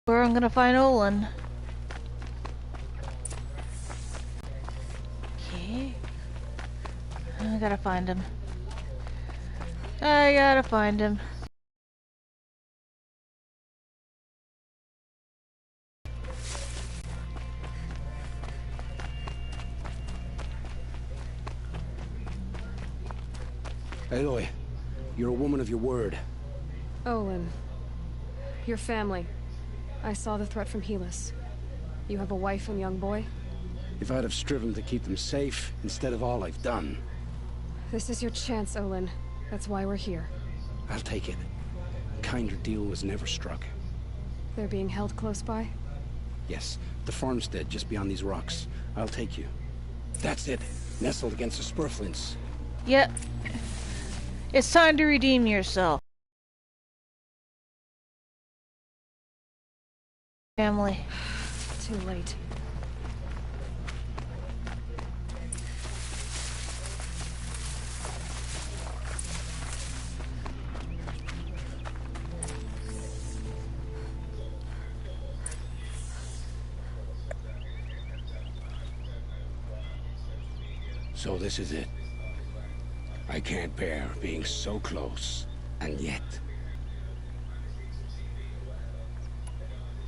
Where I'm gonna find Olin. Okay. I gotta find him. I gotta find him. Aloy, you're a woman of your word. Olin. Your family. I saw the threat from Helis. You have a wife and young boy? If I'd have striven to keep them safe, instead of all I've done. This is your chance, Olin. That's why we're here. I'll take it. A kinder deal was never struck. They're being held close by? Yes, the farmstead just beyond these rocks. I'll take you. That's it. Nestled against the spurflints. Yep. It's time to redeem yourself. Family. Too late. So this is it. I can't bear being so close, and yet...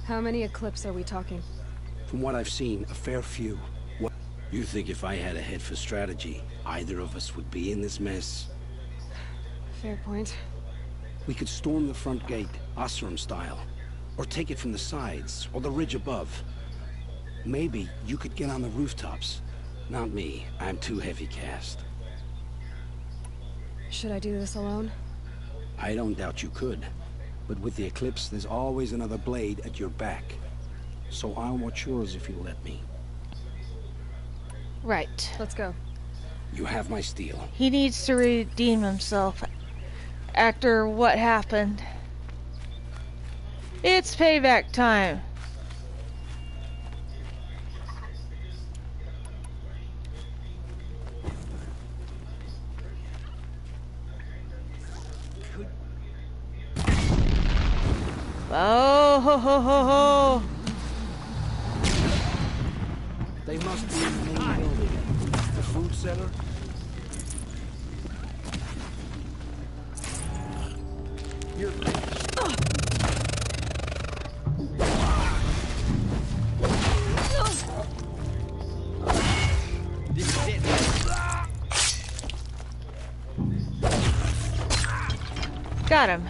How many Eclipse are we talking? From what I've seen, a fair few. What? You think if I had a head for strategy, either of us would be in this mess? Fair point. We could storm the front gate, Osram style. Or take it from the sides, or the ridge above. Maybe you could get on the rooftops. Not me. I'm too heavy cast. Should I do this alone? I don't doubt you could. But with the Eclipse, there's always another blade at your back. So I'll watch yours if you'll let me. Right. Let's go. You have my steel. He needs to redeem himself after what happened. It's payback time. Oh ho ho ho ho! They must be in the main building. The food cellar? You're This is it. Got him.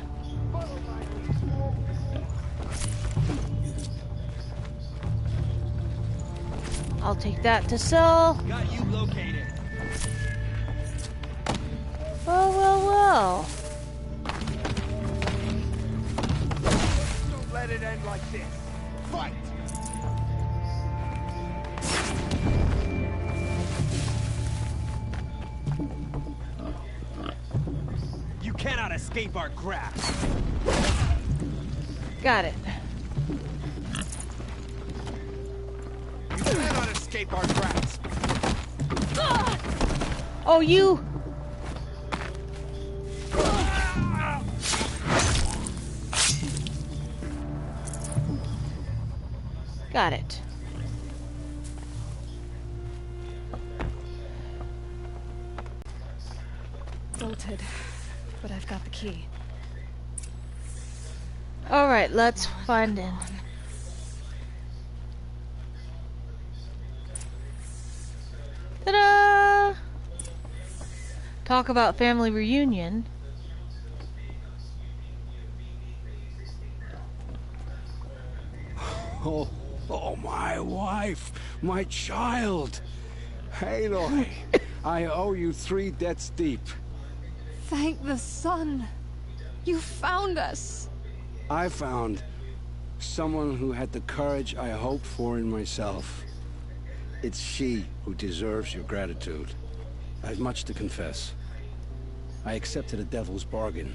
I'll take that to sell. Got you located. Well, well, well. Don't let it end like this. Fight! You cannot escape our grasp. Got it. You cannot escape our grasp. Oh, you. Got it. Bolted, but I've got the key. All right, let's find him. Ta-da! Talk about family reunion. Oh, my wife, my child. Aloy, I owe you 3 debts deep. Thank the sun! You found us! I found someone who had the courage I hoped for in myself. It's she who deserves your gratitude. I've much to confess. I accepted a devil's bargain.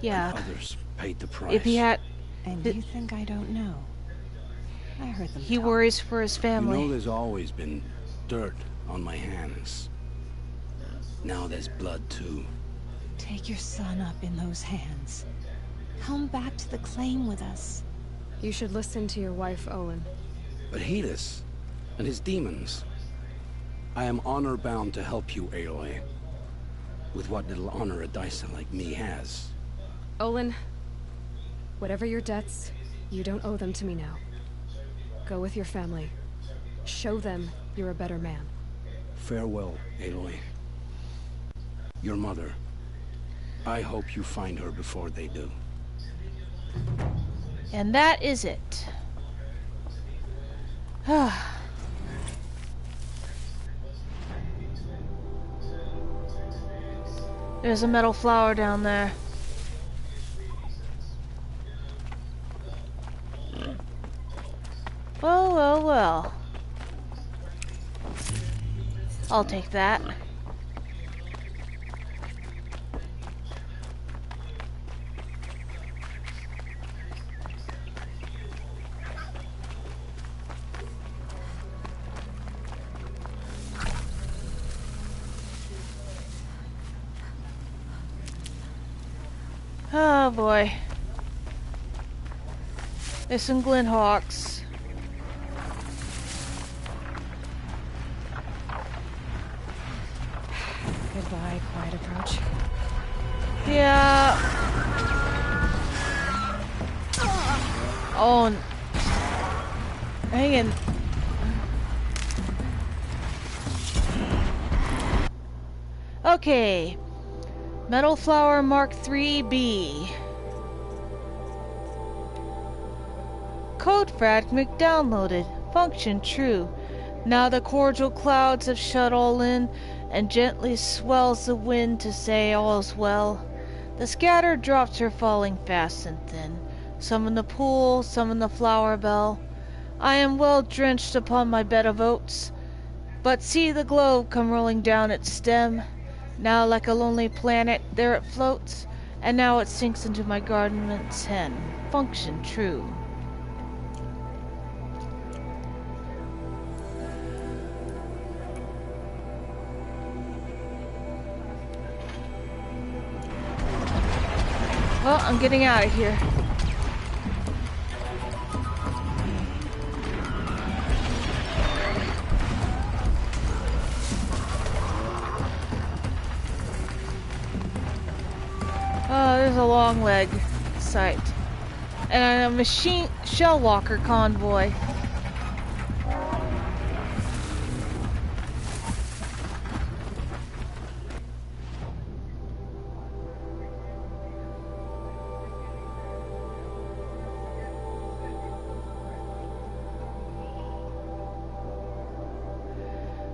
Yeah. And others paid the price. If he had... And you think I don't know? I heard them He talk. worries for his You family. know there's always been dirt on my hands. Now there's blood too. Take your son up in those hands. Come back to the claim with us. You should listen to your wife, Olin. But Hedis and his demons. I am honor-bound to help you, Aloy. With what little honor a Dyson like me has. Olin, whatever your debts, you don't owe them to me now. Go with your family. Show them you're a better man. Farewell, Aloy. Your mother. I hope you find her before they do. And that is it. There's a metal flower down there. Well, well, well. I'll take that. Oh boy. There's some Glinthawks. Goodbye, quiet approach. Yeah. Oh. Hanging. Okay. Metal Flower Mark 3B. Code fragment downloaded. Function true. Now the cordial clouds have shut all in, and gently swells the wind to say all's well. The scattered drops are falling fast and thin, some in the pool, some in the flower bell. I am well drenched upon my bed of oats, but see the globe come rolling down its stem. Now like a lonely planet there it floats, and now it sinks into my garment's hem. Function true. Well, I'm getting out of here. Oh, there's a long leg sight. And a machine shell walker convoy.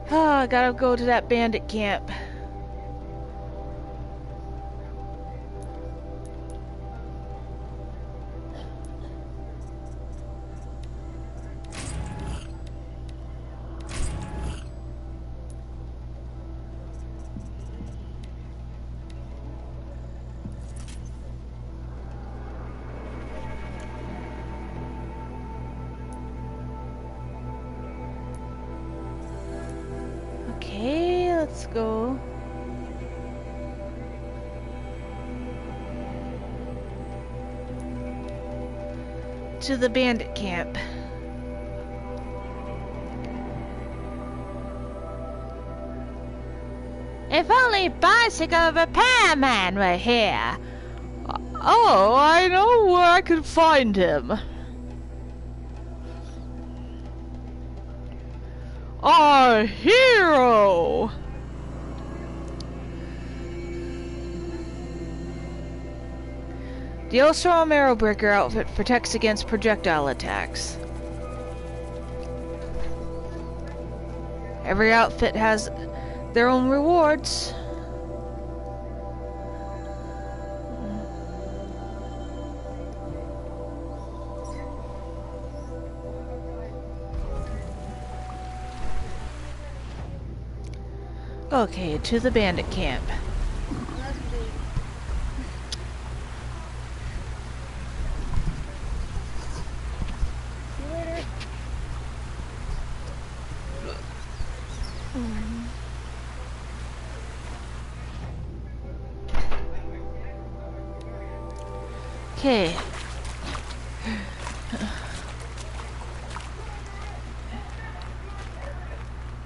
Ah, I gotta go to that bandit camp. Okay, let's go. To the bandit camp. If only bicycle repairman were here. Oh, I know where I can find him. Our hero! The Ostrom Arrowbreaker outfit protects against projectile attacks. Every outfit has their own rewards. Okay, to the bandit camp. Okay.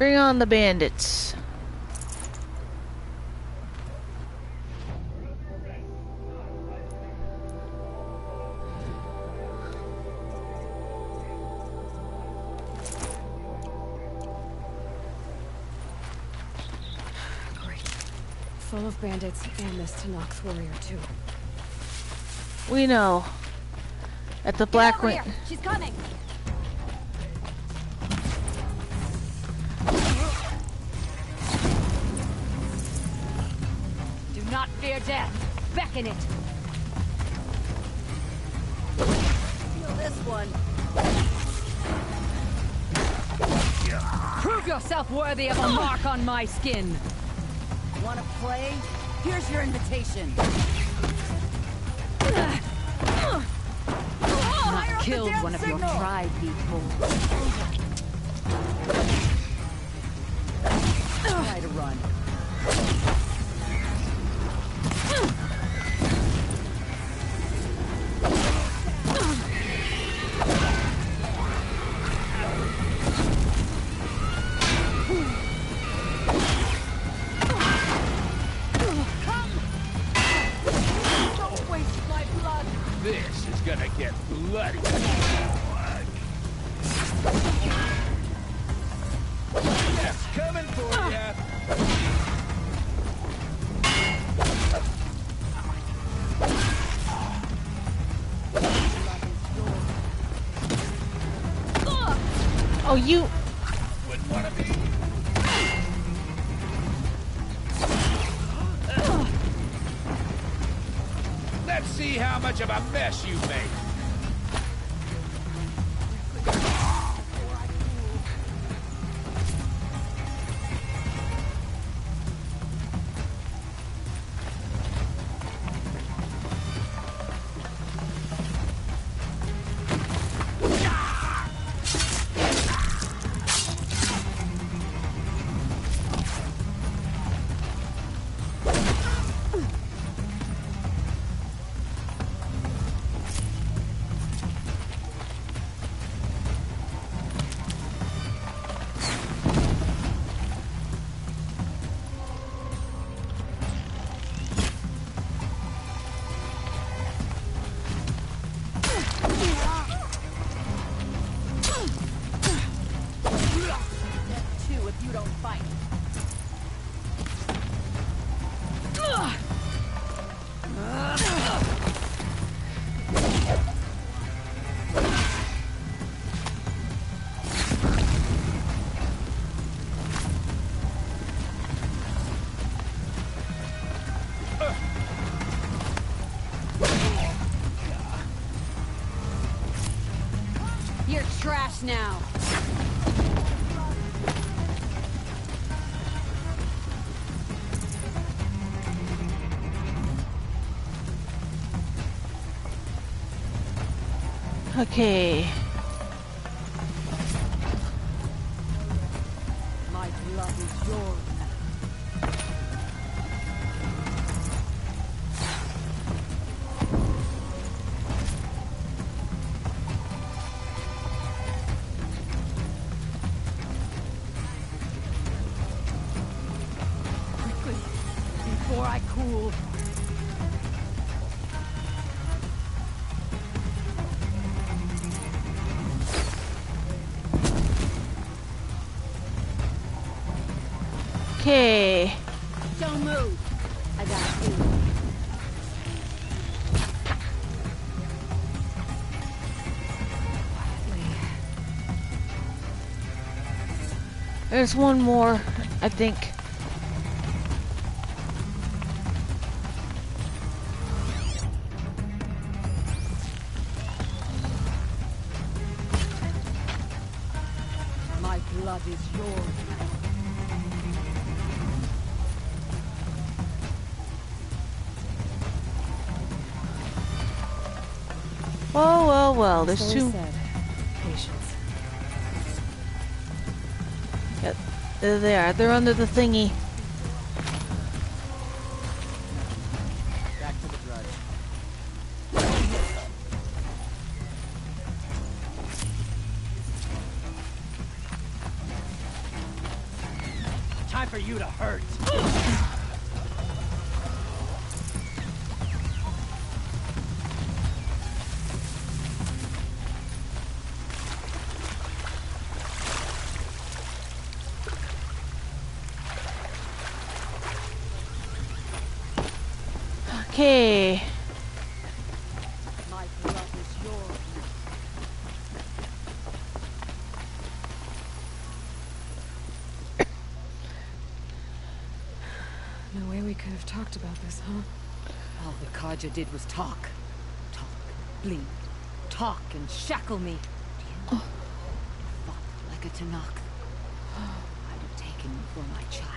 Bring on the bandits. Great. Full of bandits and this Tanox warrior too. We know. At the Black Ring. She's coming. Do not fear death. Beckon it. Feel this one. Prove yourself worthy of a mark on my skin. Want to play? Here's your invitation. Not killed one of your tribe before. Try to run. This is gonna get bloody. Yes, coming for ya. Oh, you... Wouldn't wanna be. Let's see how much of a mess you make. You're trash now. Okay. My blood is yours now. Quickly, before I cool. Okay. Don't move. I got you. There's one more, I think. My blood is yours. Well, well, well, there's So two. we said, patience. Yep, there they are. They're under the thingy. Back to the drudge. for you to hurt. Okay. My blood is yours. No way we could have talked about this, huh? All the Kaja did was talk. Talk, bleed, talk and shackle me. Do you fought like a Tanakh? I'd have taken you for my child.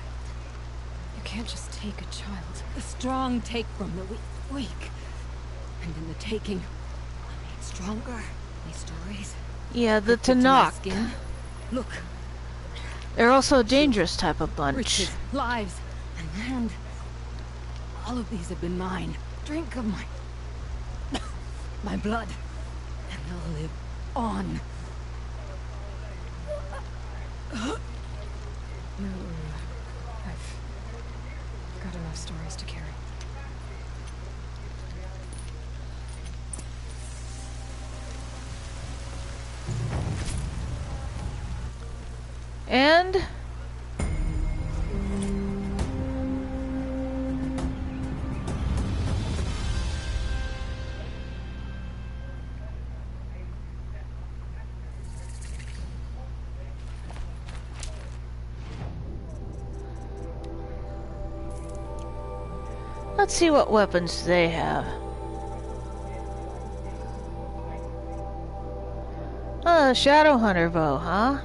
You can't just take a child. The strong take from the weak. And in the taking, I made stronger. These stories. Yeah, the Fit to my Tanakh. skin. Look, They're also a dangerous type of bunch. riches, lives, and land. All of these have been mine. Drink of my blood, and they'll live on. No, I've got enough stories to carry. And let's see what weapons they have. Shadow Hunter bow, huh?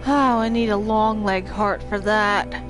Oh, I need a long leg heart for that.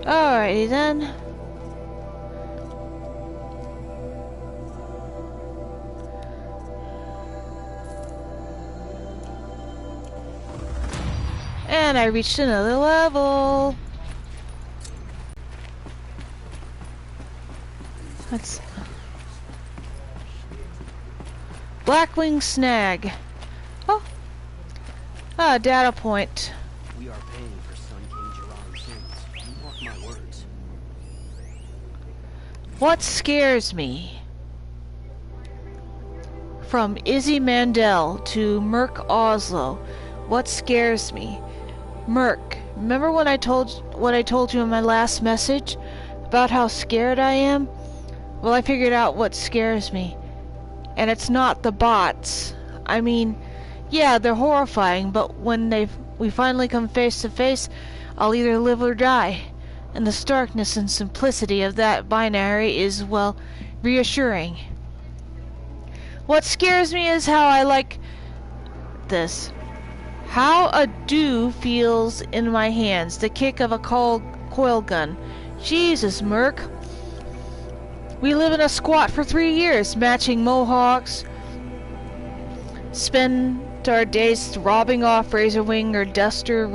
Alrighty then. And I reached another level. Let's... Blackwing Snag. Oh. Ah, data point. We are paying for Sun King Jiran's sins. You mark my words. What scares me? From Izzy Mandel to Merc Oslo. What scares me? Merc, remember when I told you in my last message about how scared I am? Well, I figured out what scares me. And it's not the bots. I mean, yeah, they're horrifying, but when we finally come face to face, I'll either live or die. And the starkness and simplicity of that binary is, well, reassuring. What scares me is how I like this. How a dew feels in my hands, the kick of a coil gun. Jesus, Merc. We live in a squat for 3 years, matching mohawks. Spend our days throbbing off Razorwing or Duster.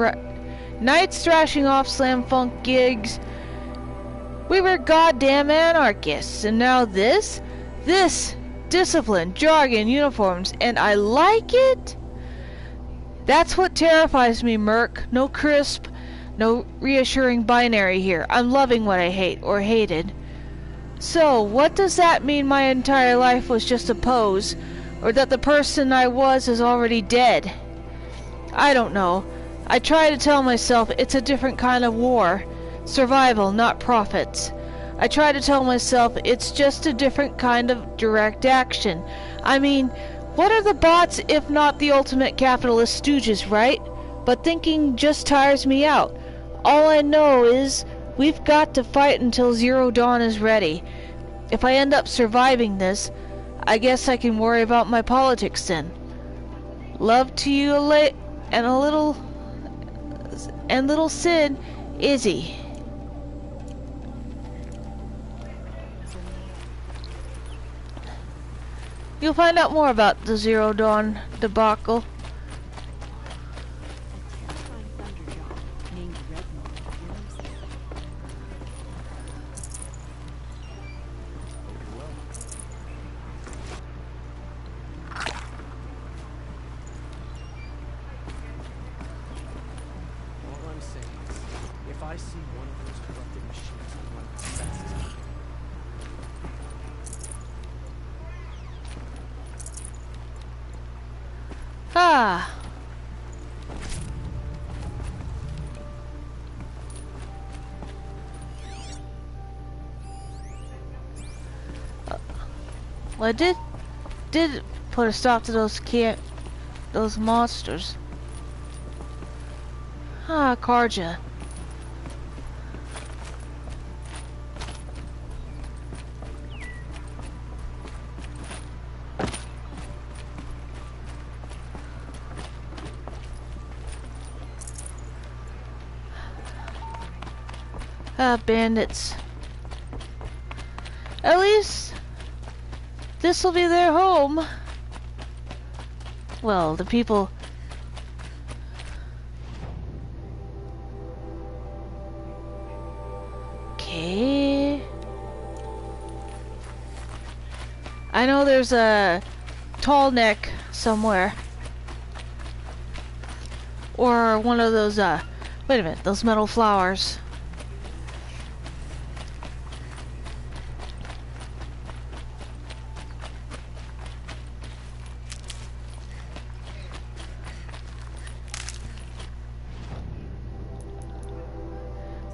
Nights thrashing off slam funk gigs. We were goddamn anarchists, and now this discipline, jargon, uniforms, and I like it. That's what terrifies me, Merc. No crisp, no reassuring binary here. I'm loving what I hate or hated. So, what does that mean? My entire life was just a pose, or that the person I was is already dead. I don't know. I try to tell myself it's a different kind of war. Survival, not profits. I try to tell myself it's just a different kind of direct action. I mean, what are the bots if not the ultimate capitalist stooges, right? But thinking just tires me out. All I know is we've got to fight until Zero Dawn is ready. If I end up surviving this, I guess I can worry about my politics then. Love to you and little Sid, Izzy. You'll find out more about the Zero Dawn debacle. I see one of those corrupted machines, I'm like, that's it. Ah. Well, I did put a stop to those monsters. Ah, Karja. Bandits. At least this'll be their home. Well, the people. Okay. I know there's a tall neck somewhere. Or one of those, wait a minute, those metal flowers.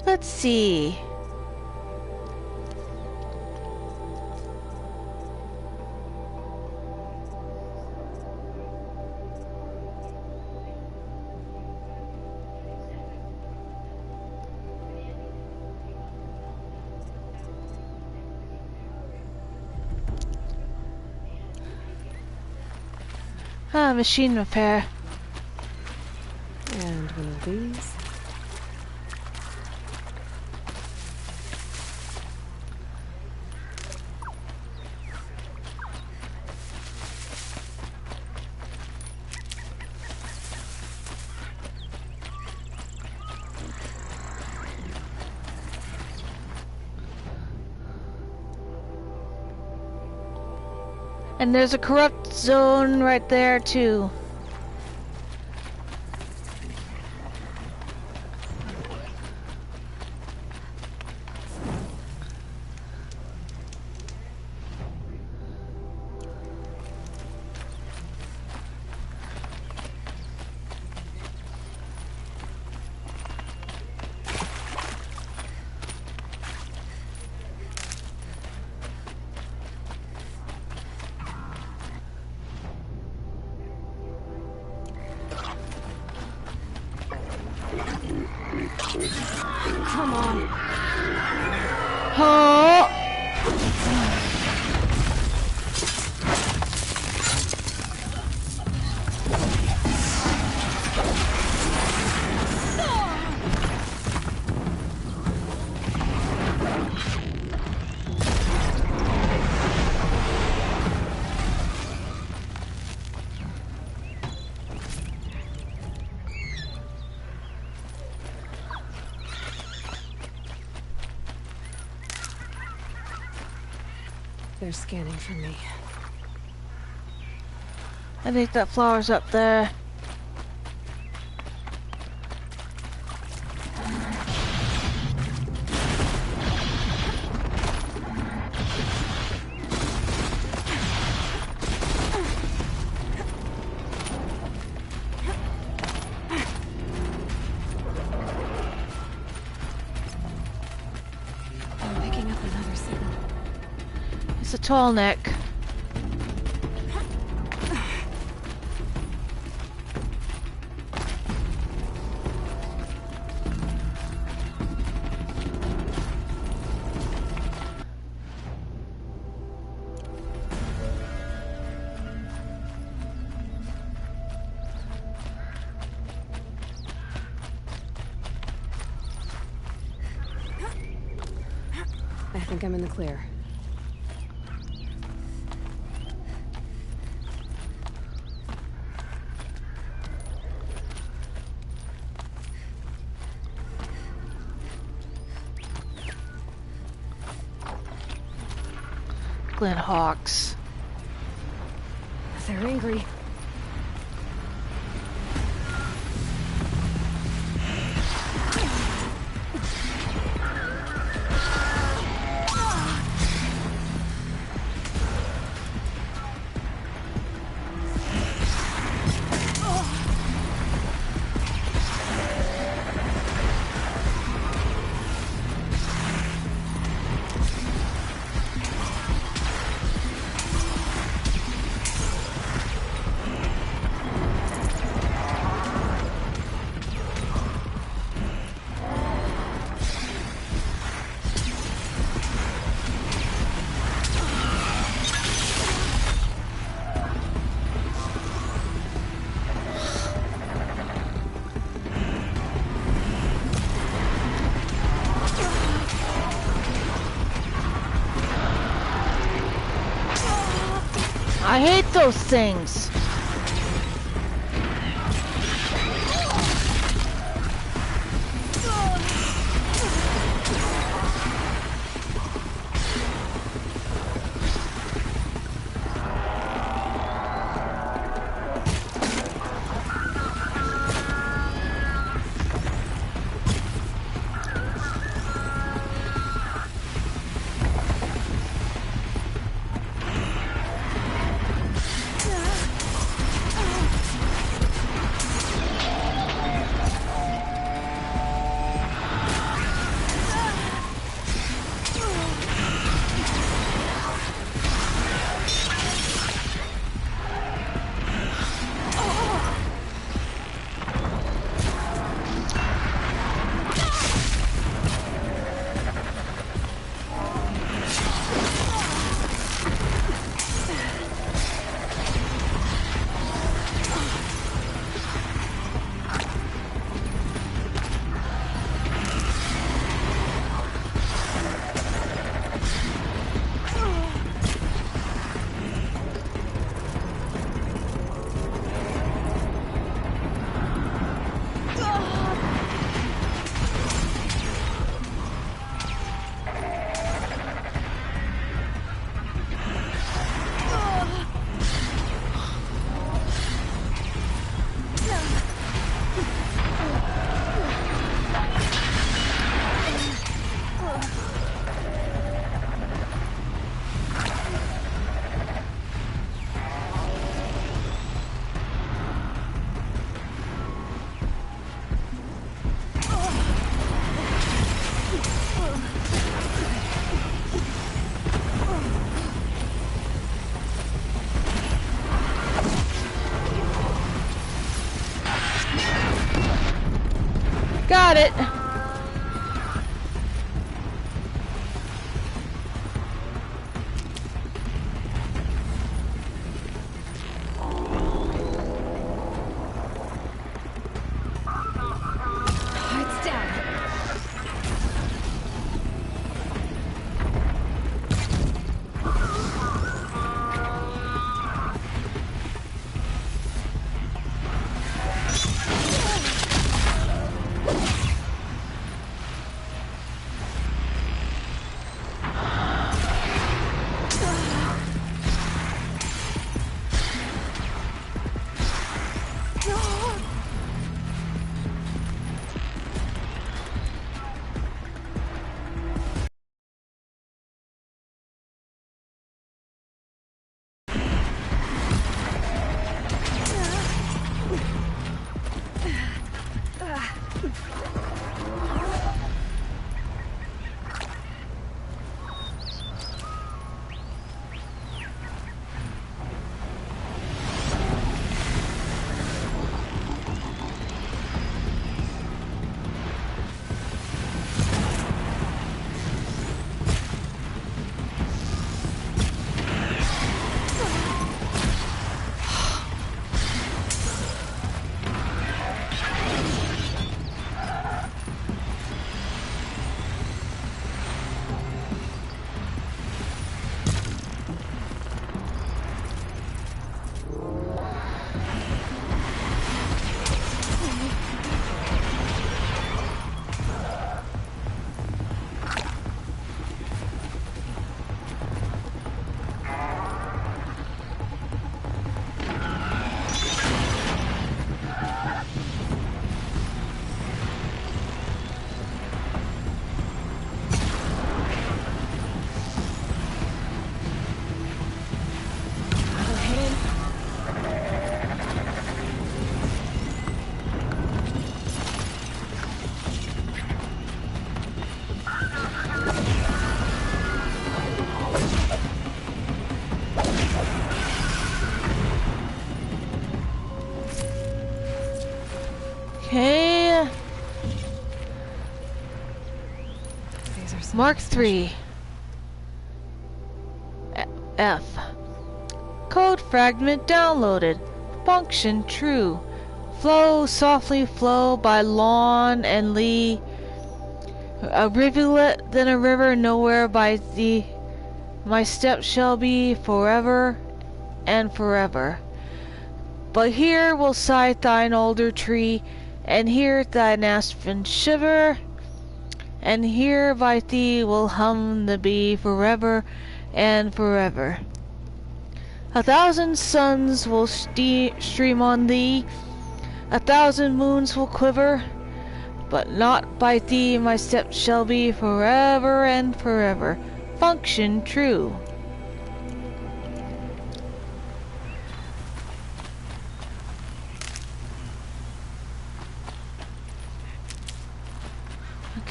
Let's see. Ah, machine repair. And one of these. And there's a corrupt zone right there too. Come on. Oh. They're scanning for me. I think that flower's up there. It's a tall neck. I think I'm in the clear. Glen Hawks. They're angry. I hate those things. Got it. It's down. Mark 3. F. Code fragment downloaded. Function true. Flow softly flow by lawn and lea. A rivulet then a river nowhere by thee. My steps shall be forever and forever. But here will sigh thine alder tree, and here thine aspen shiver, and here by thee will hum the bee forever and forever. 1,000 suns will stream on thee, 1,000 moons will quiver, but not by thee my steps shall be forever and forever. Function true.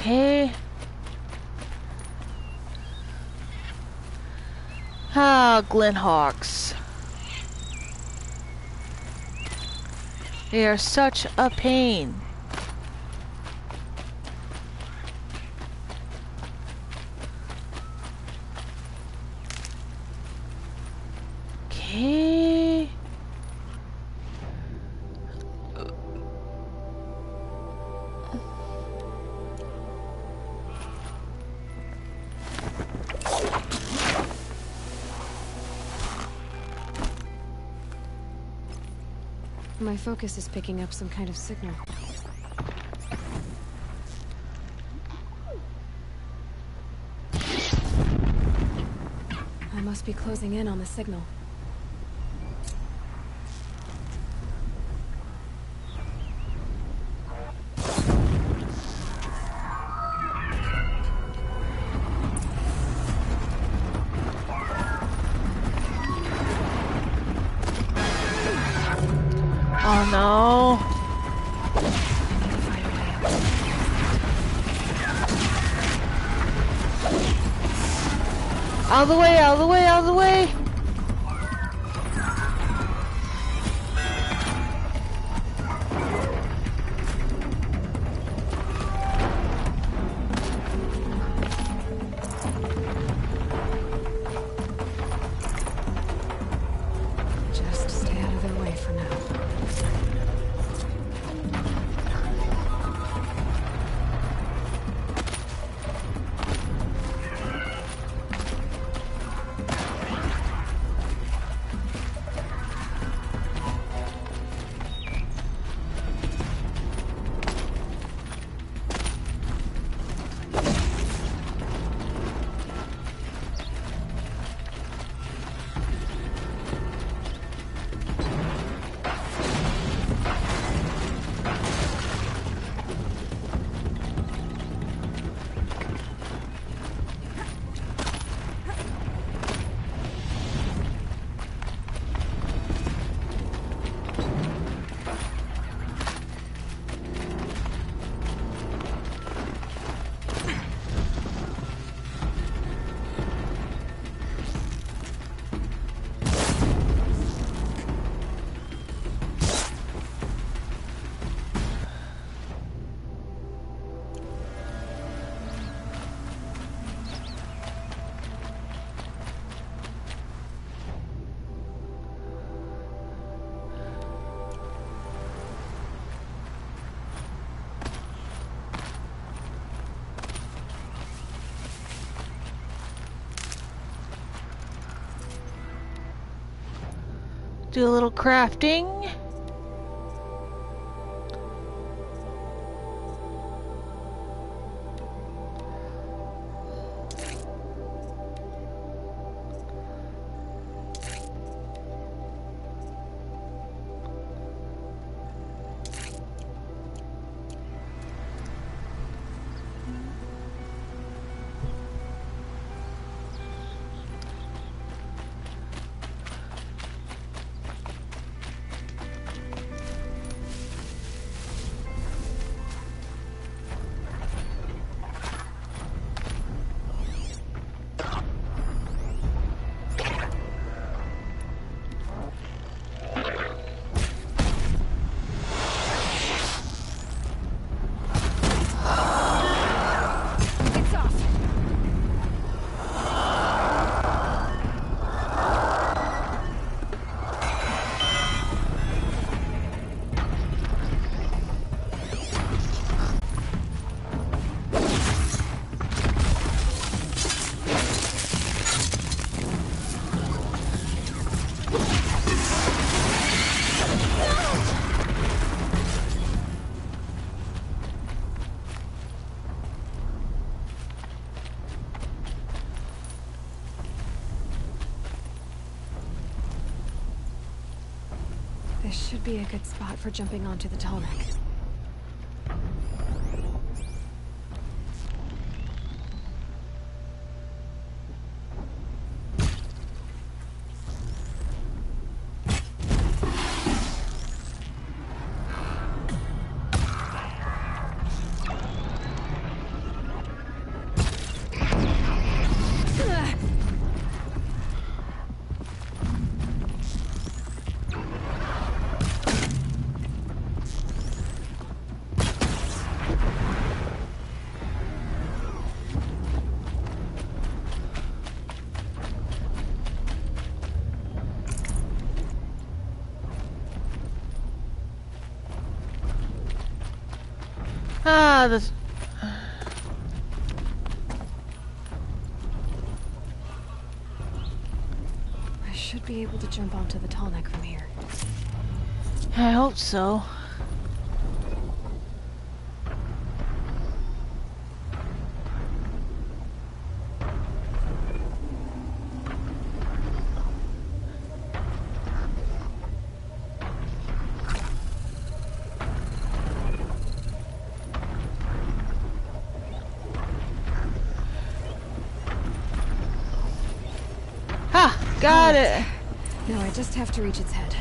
Okay. Ah, Glenhawks. They are such a pain. Okay. My focus is picking up some kind of signal. I must be closing in on the signal. Oh no. Out of the way, out of the way, out of the way! Just stay out of their way for now. Do a little crafting. This should be a good spot for jumping onto the tall neck. Ah, this... I should be able to jump onto the tall neck from here. I hope so. Got it. Now I just have to reach its head.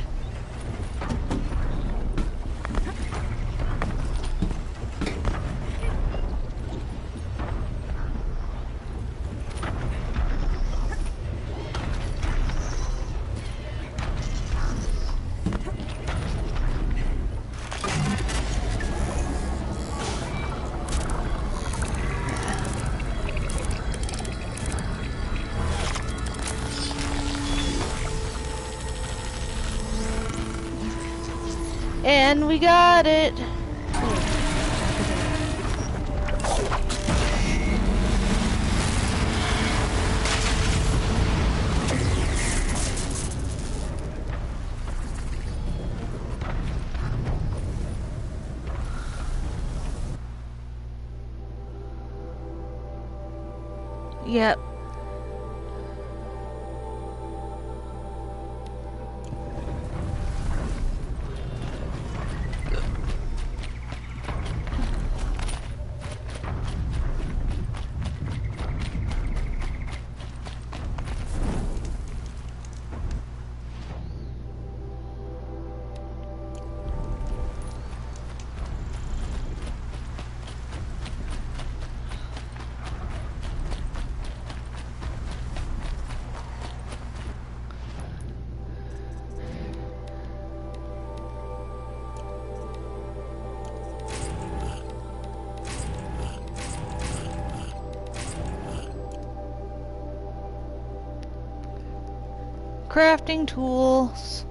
And we got it. Yep. Crafting tools.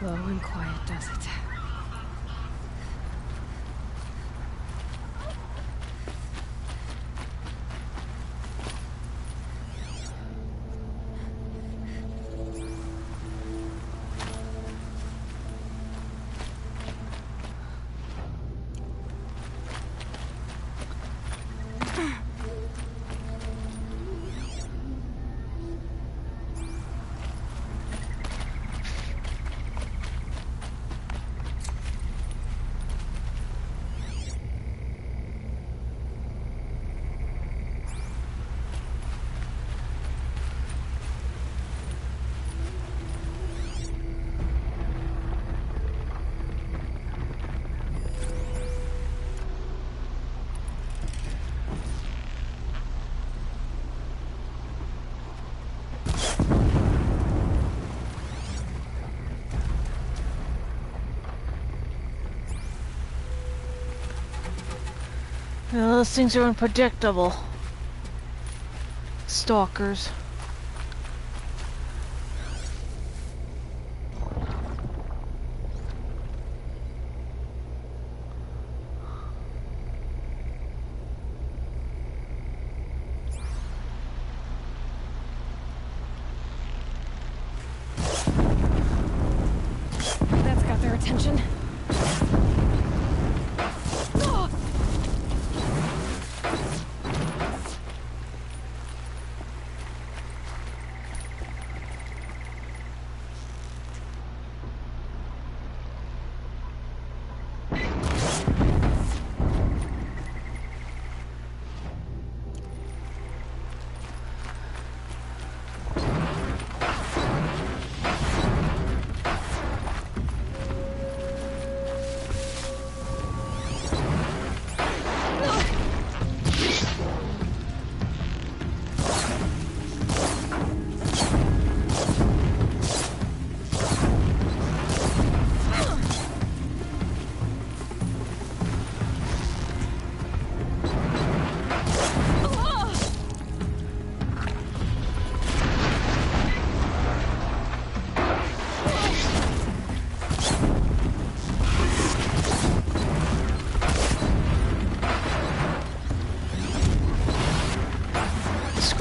Low and quiet does it. Those things are unpredictable. Stalkers. attention?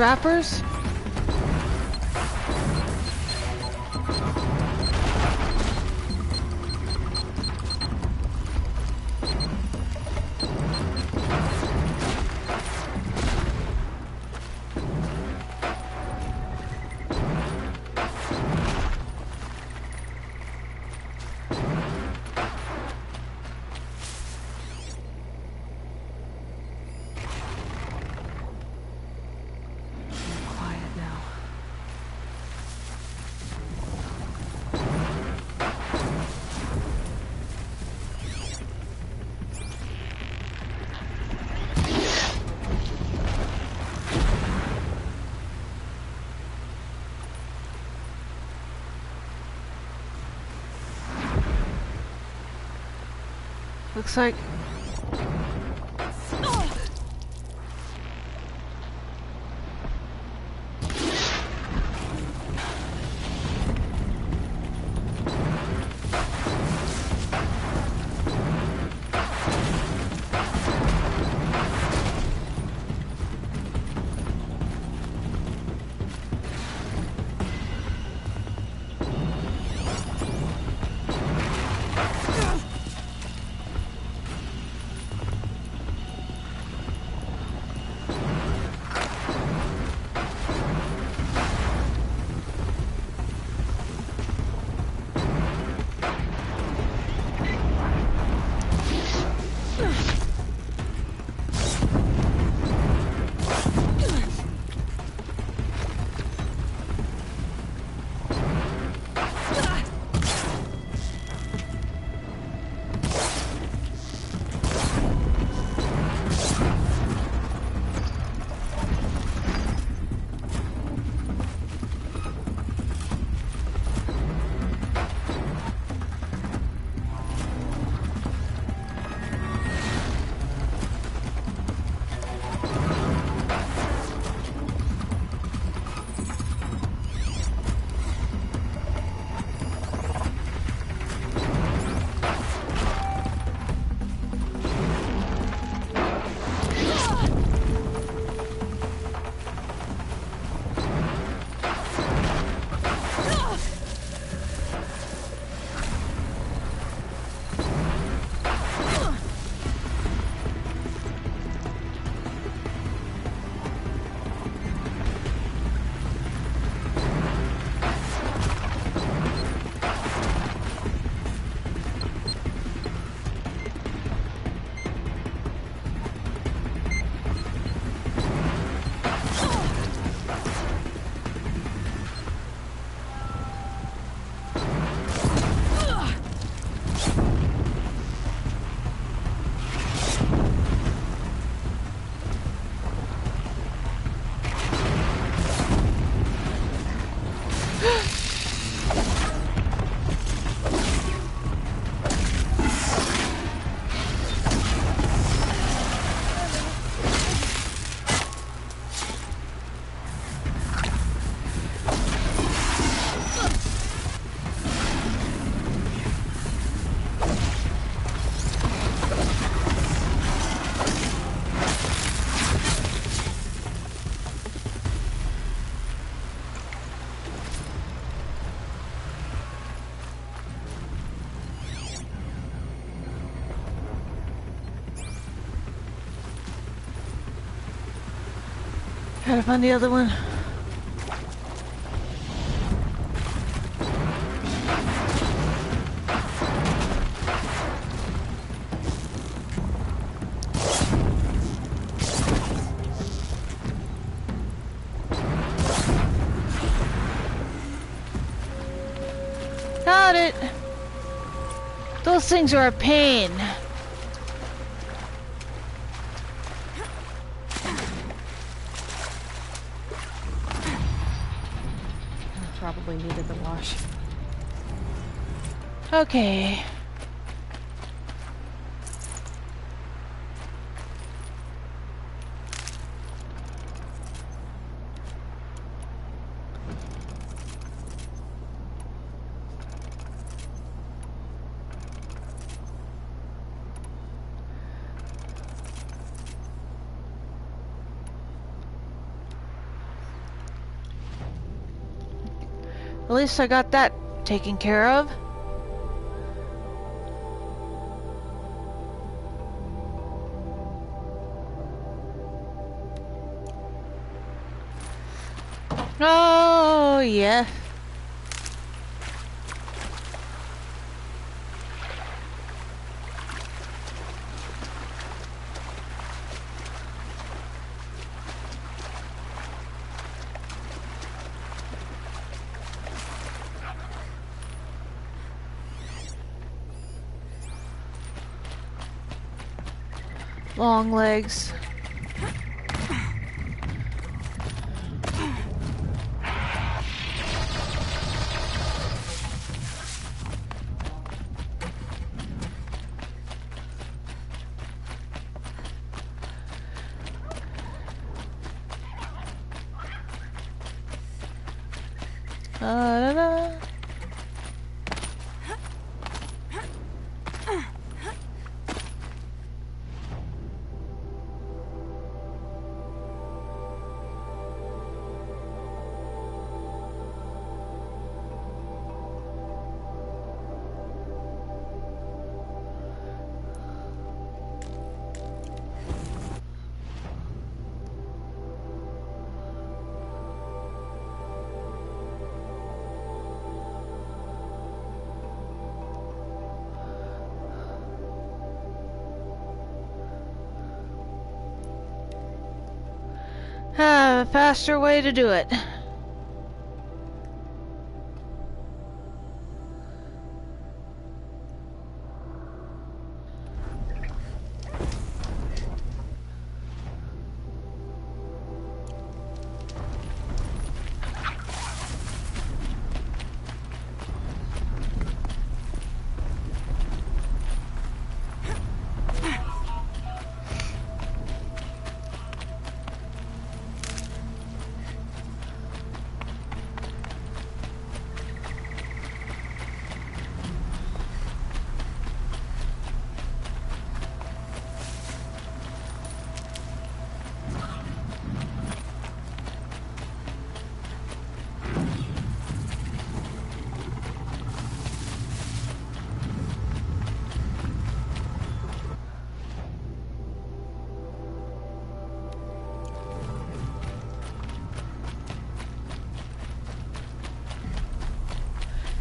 Scrappers? Quiet now. Looks like... Gotta find the other one. Got it! Those things are a pain. Probably needed the wash. Okay. At least I got that taken care of. Oh, yeah. Long legs. Da-da-da. A faster way to do it.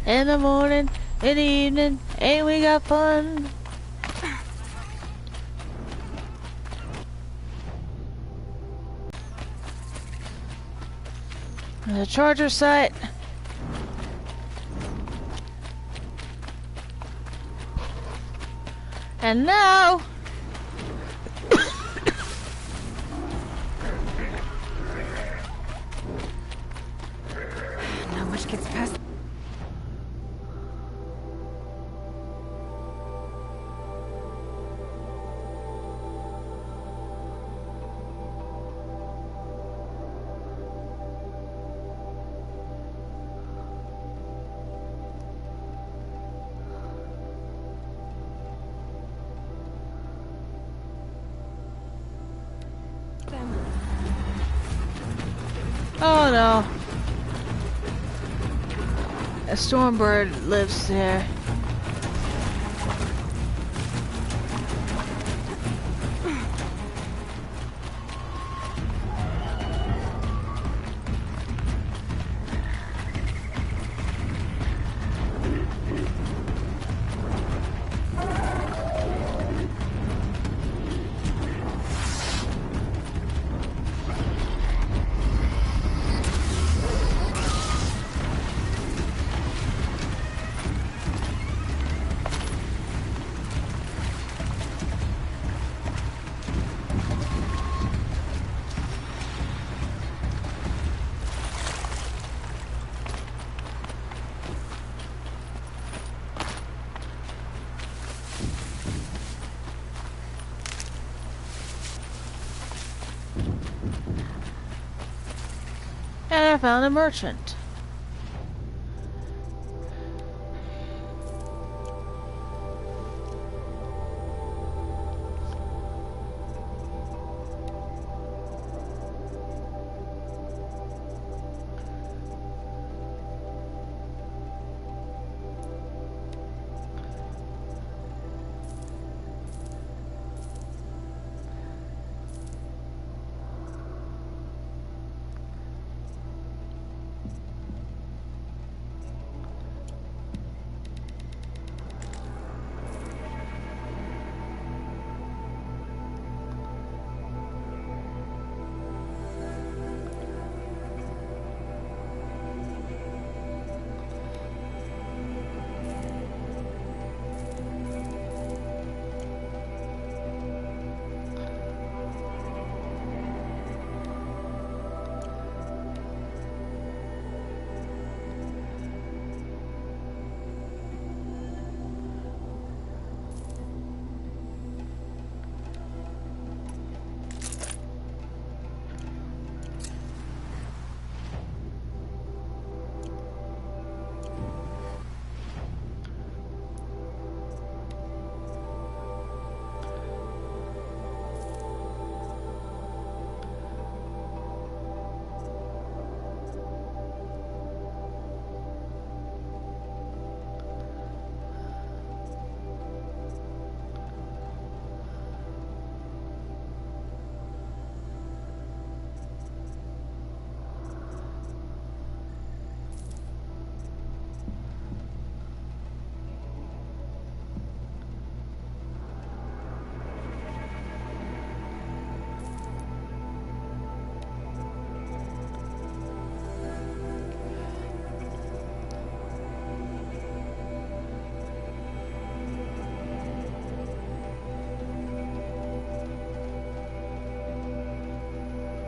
In the morning, in the evening, ain't we got fun? The charger site. And now Not much gets past. oh no. A stormbird lives there. found a merchant.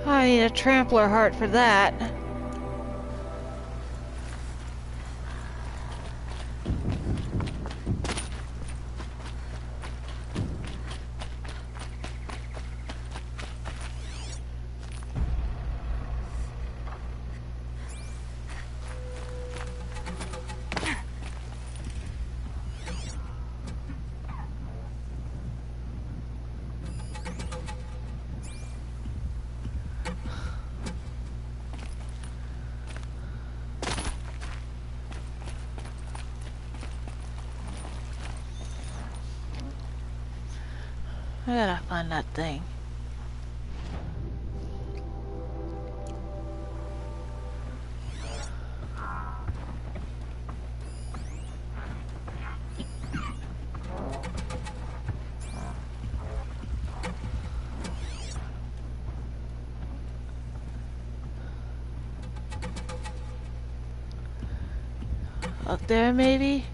I need a trampler heart for that. I gotta find that thing. Up there, maybe?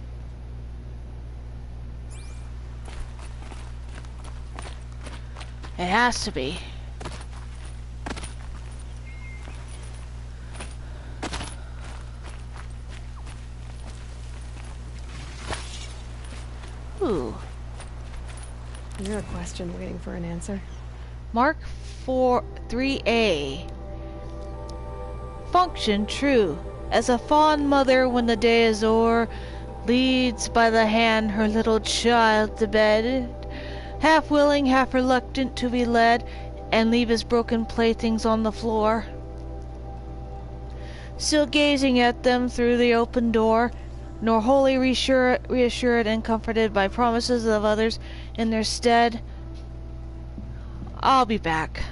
It has to be. Ooh. You're a question waiting for an answer. Mark 3A. Function true. As a fond mother when the day is o'er, leads by the hand her little child to bed, half willing, half reluctant to be led, and leave his broken playthings on the floor. Still gazing at them through the open door, nor wholly reassured and comforted by promises of others in their stead. I'll be back.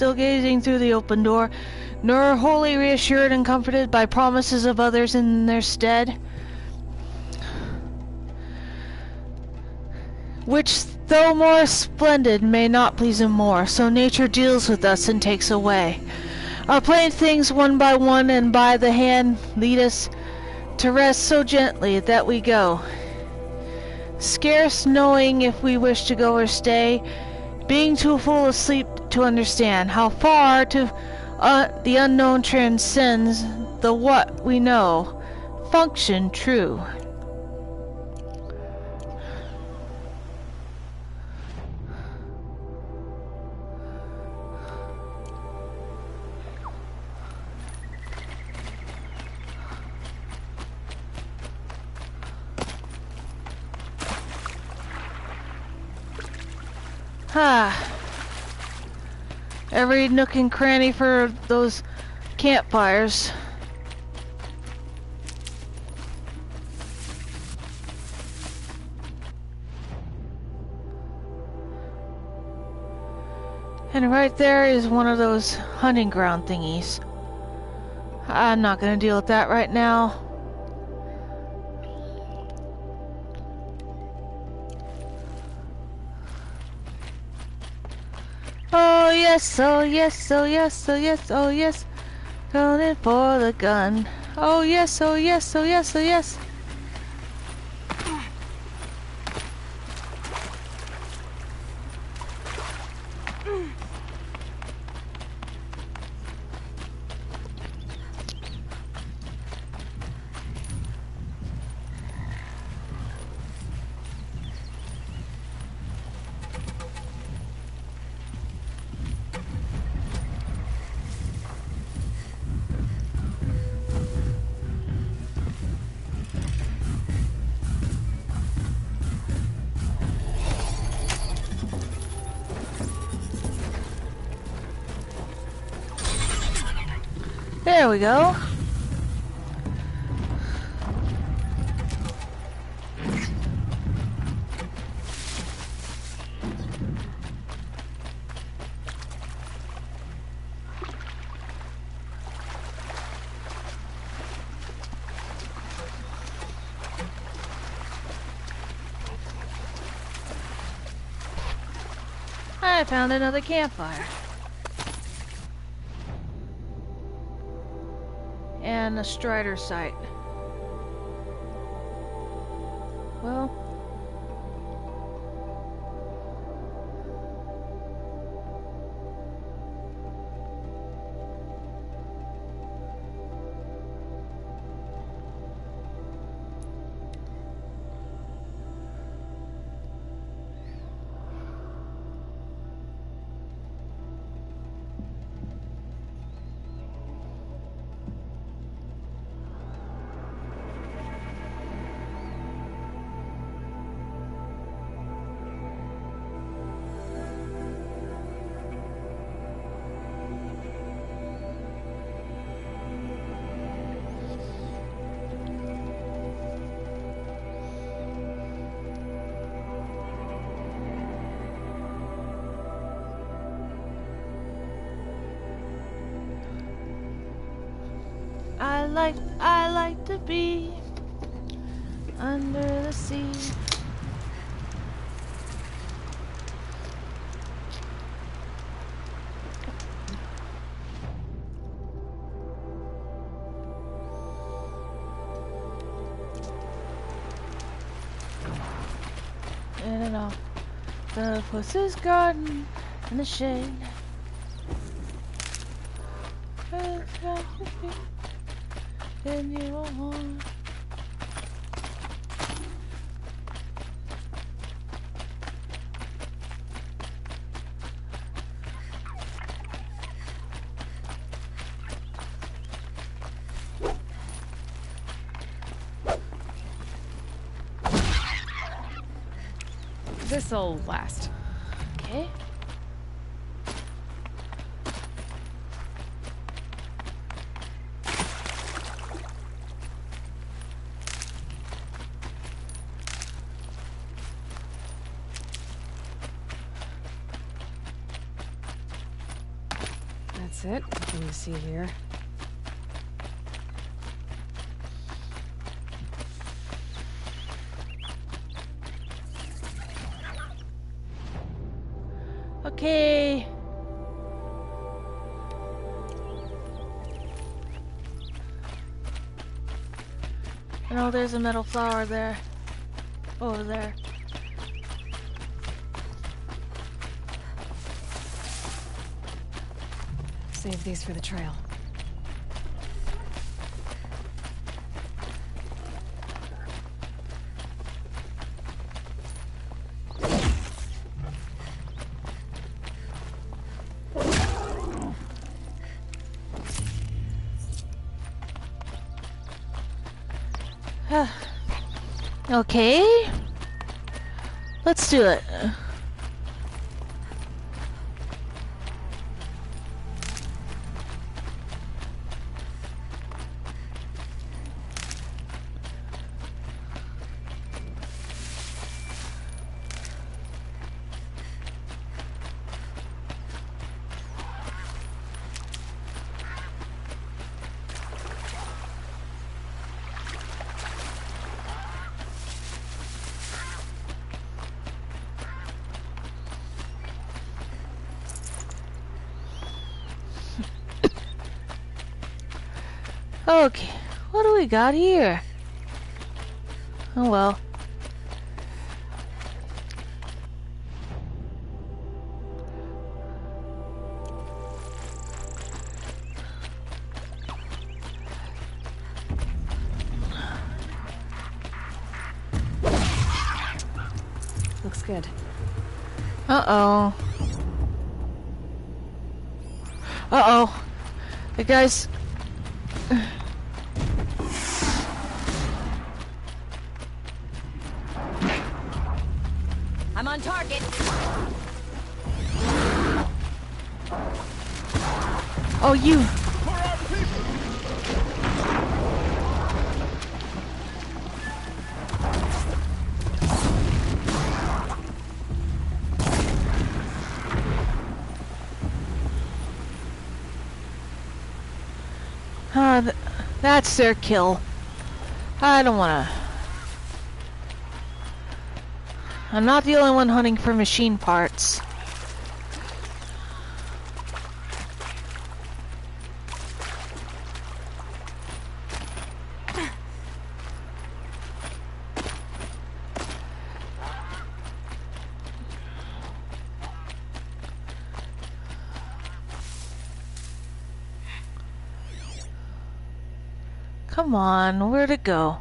still gazing through the open door, nor wholly reassured and comforted by promises of others in their stead, which, though more splendid, may not please him more. So nature deals with us and takes away our playthings one by one, and by the hand lead us to rest so gently that we go, scarce knowing if we wish to go or stay, being too full of sleep to understand how far to the unknown transcends the what we know. Function true. Every nook and cranny for those campfires. And right there is one of those hunting ground thingies. I'm not gonna deal with that right now. Oh yes, oh yes, oh yes, oh yes, oh yes. Going for the gun. Oh yes, oh yes, oh yes, oh yes. There we go. I found another campfire. And a strider site. Well, I like to be under the sea. And off the pussy's garden in the shade. Then you want. This'll last. Okay. That's it. What can you see here? Okay. I know there's a metal flower there. Over there. Save these for the trail. Okay. Let's do it. Okay, what do we got here? Oh well. Looks good. Uh-oh. Uh-oh. The guy's... I'm on target. Oh, you... that's their kill. I don't wanna... I'm not the only one hunting for machine parts. Come on, where'd it go?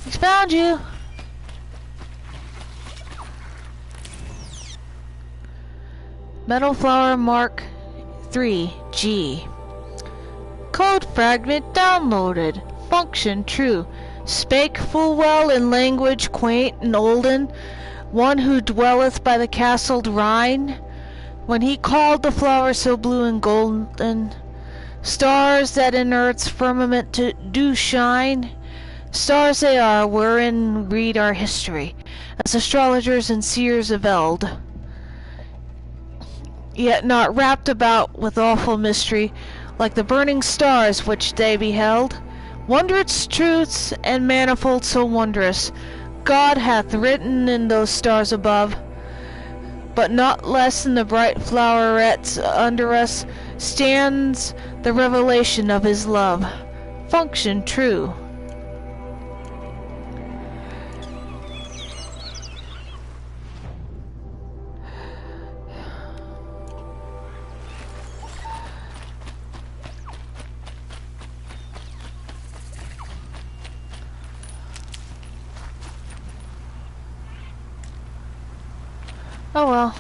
He's found you! Metal Flower Mark 3G. Code fragment downloaded. Function true. Spake full well in language quaint and olden. One who dwelleth by the castled Rhine, when he called the flower so blue and golden, stars that in earth's firmament do shine, stars they are, wherein read our history, as astrologers and seers of eld, yet not wrapped about with awful mystery, like the burning stars which they beheld, wondrous truths and manifold so wondrous, God hath written in those stars above, but not less in the bright flowerets under us stands the revelation of his love. Function true. Oh well.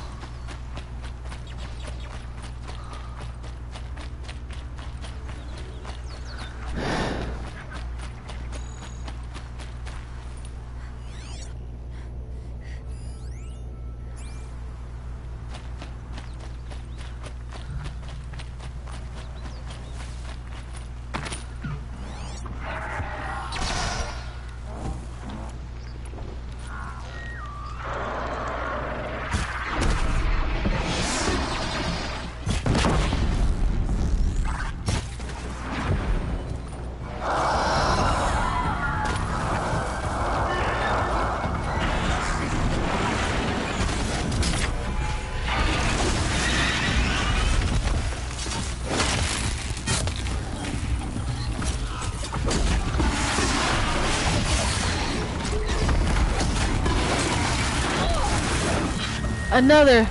Another.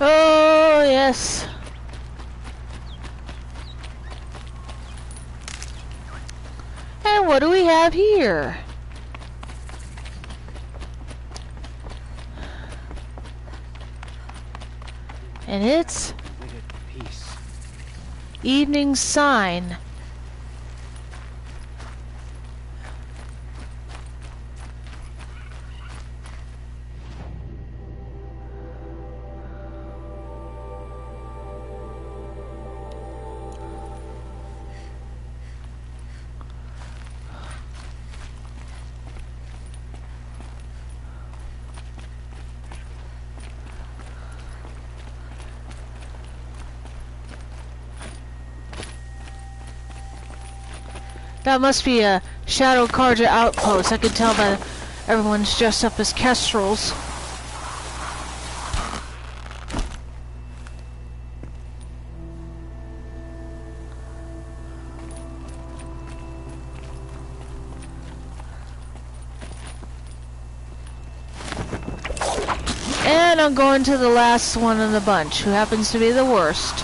Oh, yes. And what do we have here? And it's Peace. evening sign. That must be a Shadow Carja outpost. I can tell by everyone's dressed up as kestrels. And I'm going to the last one in the bunch, who happens to be the worst.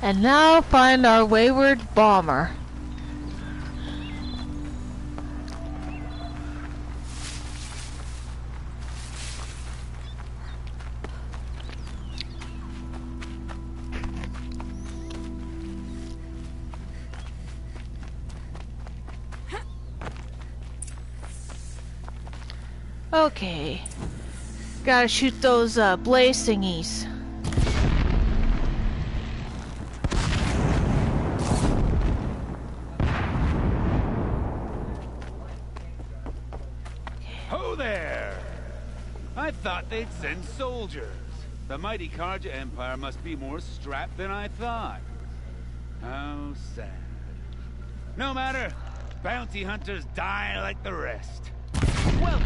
And now find our wayward bomber. Okay. Gotta shoot those blaze thingies. Ho there! I thought they'd send soldiers. The mighty Carja Empire must be more strapped than I thought. How sad. No matter, bounty hunters die like the rest. Welcome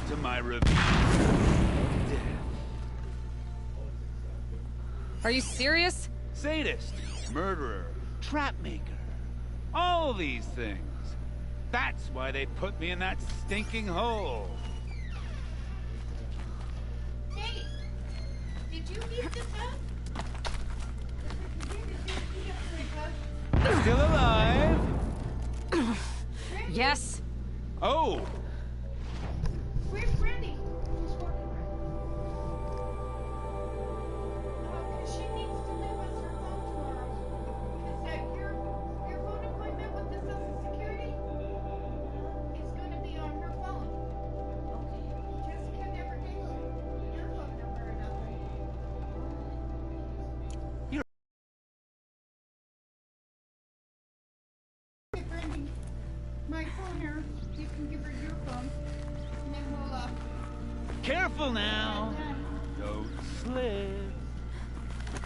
to my review of death. Are you serious? Sadist, murderer, trapmaker. All these things. That's why they put me in that stinking hole. Hey! Did you heat this up? Still alive? Yes? Oh! Where's Brandy? She's working right. Because she needs to leave us her phone tomorrow. Because your phone appointment with the Social Security is going to be on her phone. Okay. Jessica never gave her your phone number or nothing. Hey, Brandy, my phone here. You can give her your phone. And then we'll, Careful now! Don't slip.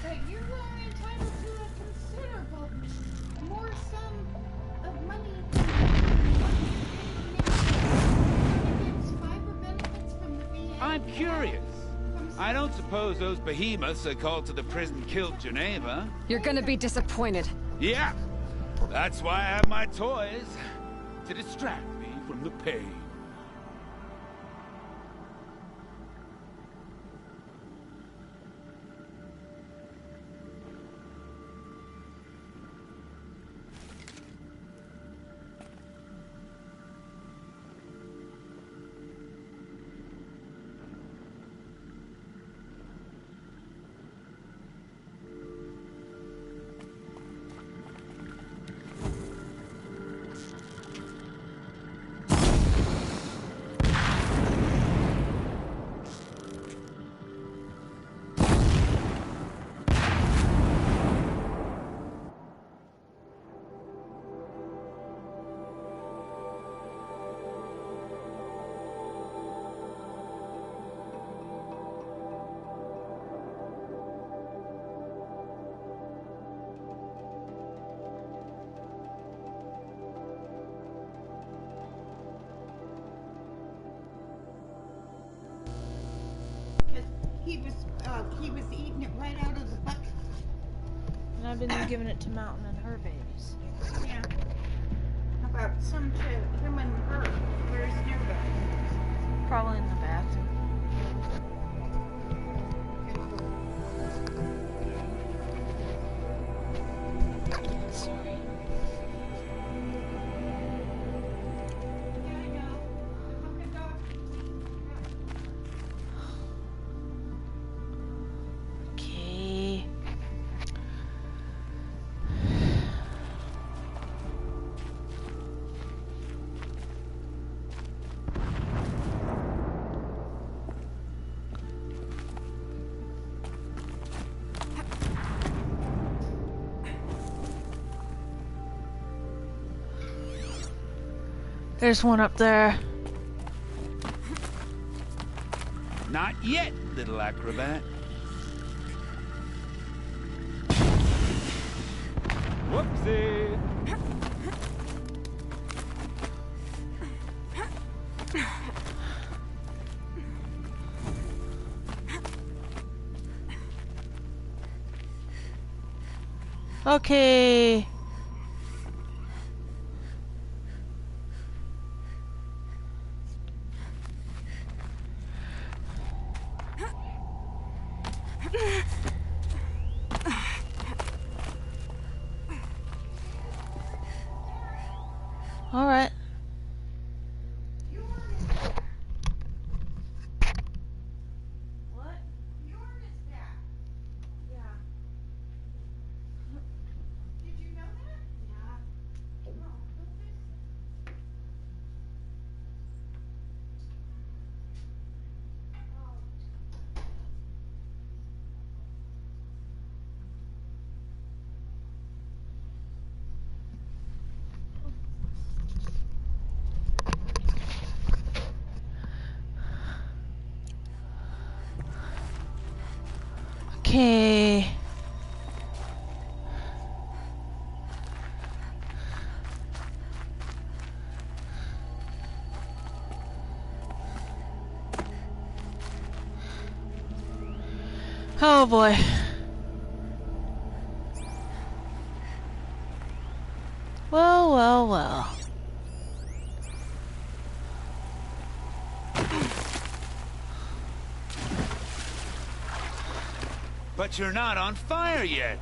But you're entitled to a considerable more sum of money than what you're getting now. Fiber benefits from the VA. I'm curious. I don't suppose those behemoths are called to the prison killed Geneva. You're gonna be disappointed. Yeah, that's why I have my toys. To distract me from the pain. He was eating it right out of the bucket. And I've been giving it to Mountain and her babies. Yeah. How about some to him and her? Where's Nova? Probably in the bathroom. Sorry. Yeah, I know. How can dogs be Okay. There's one up there. Not yet, little acrobat. Whoopsie! Okay. All right. What? Yorn is back. Yeah. Did you know that? Yeah. Oh, go fix it. Okay. Oh boy. Well, well, well. But you're not on fire yet.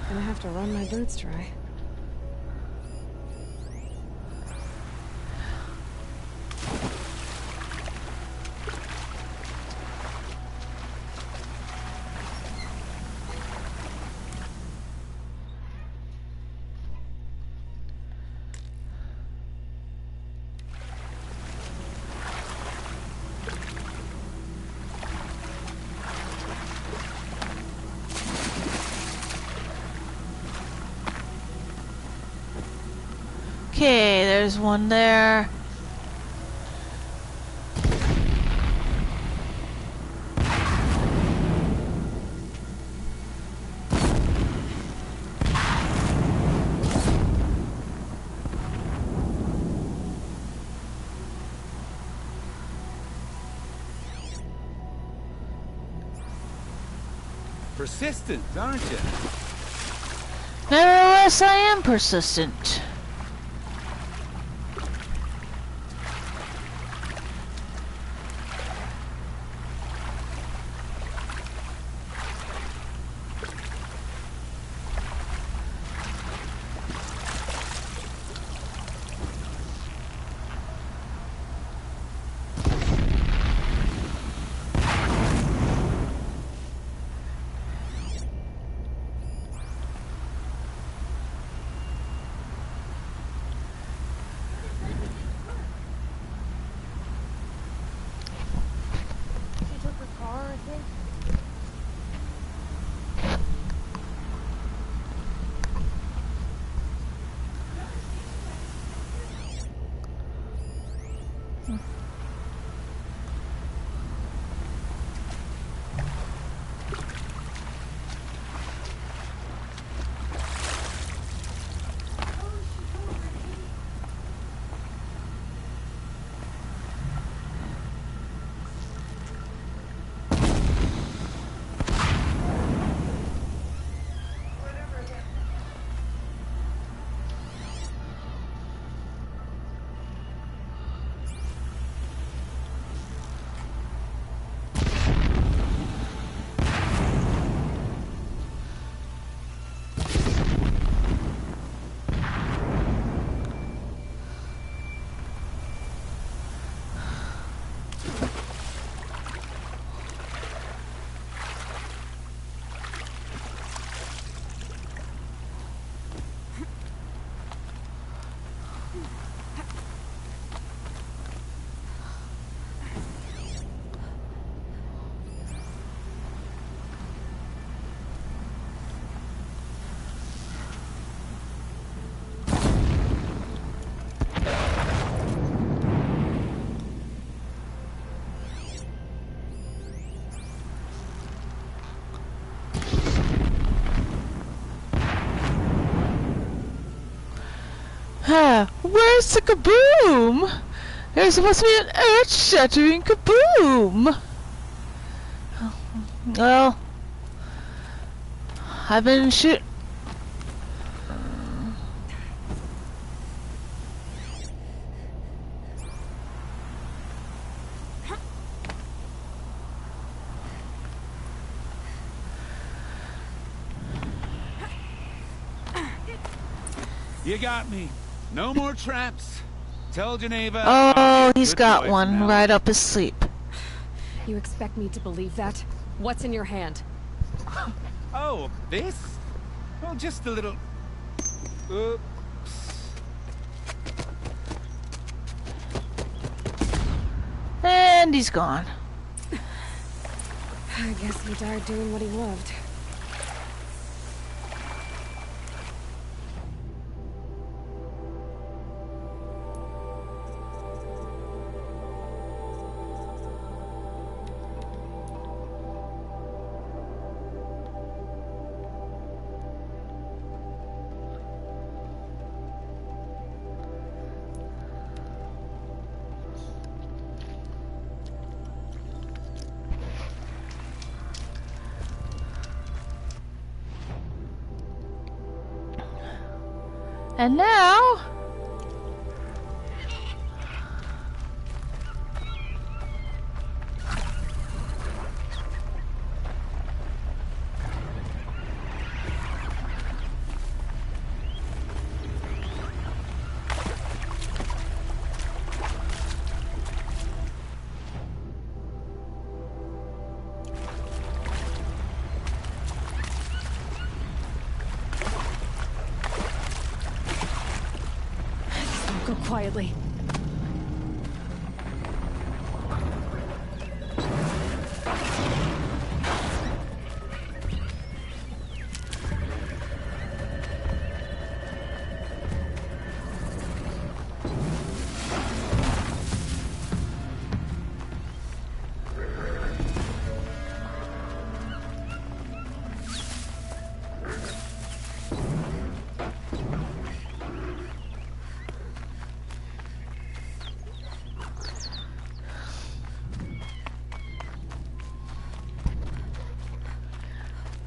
Gonna have to run my boots dry. Okay, there's one there. Persistent, aren't you? Nevertheless, I am persistent. She took her car, I think. Where's the kaboom? There's supposed to be an earth-shattering kaboom! Well, I've been shoot. You got me. No more traps. Tell Geneva. Oh, he's Good got boy one now. right up his sleeve. You expect me to believe that? What's in your hand? Oh, this? Well, just a little. Oops. And he's gone. I guess he died doing what he loved. And now... Go quietly.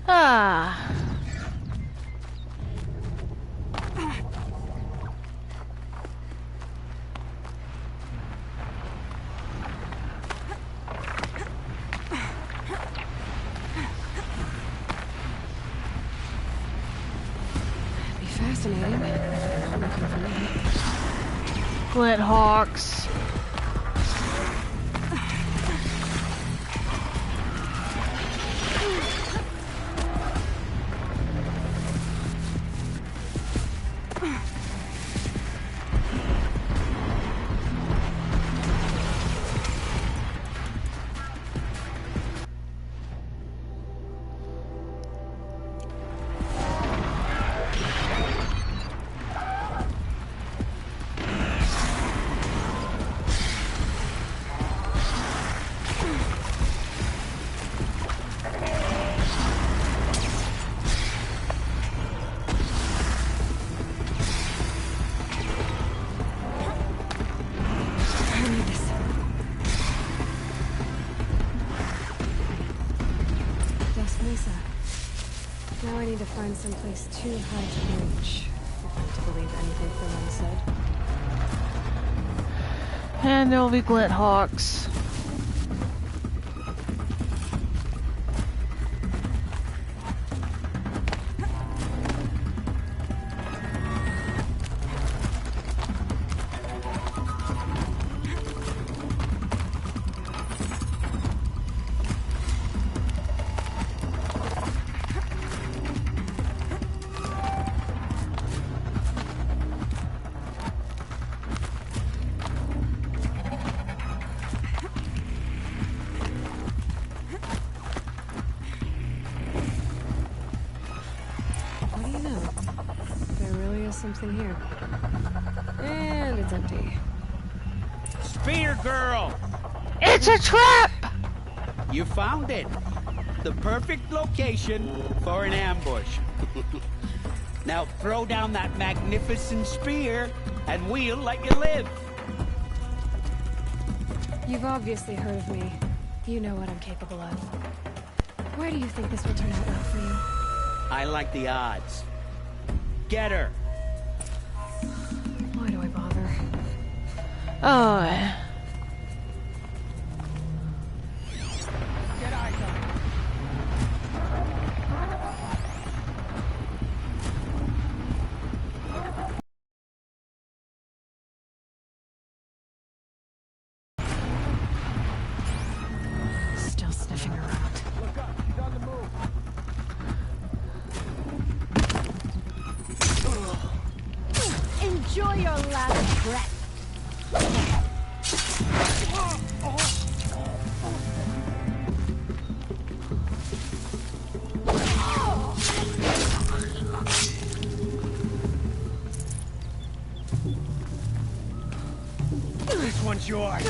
Ah. Be fascinating. Looking for me. Glint Hawks. Now I need to find someplace too high to reach, if I'm to believe anything Freeman said. And there'll be Glint Hawks. Something here. And it's empty. Spear girl! It's a trap! You found it. The perfect location for an ambush. Now throw down that magnificent spear and we'll let you live. You've obviously heard of me. You know what I'm capable of. Where do you think this will turn out well for you? I like the odds. Get her. Why do I bother? Oh. Get eyes on her. Still sniffing around. Look up, she's on the move. Enjoy your last breath. This one's yours.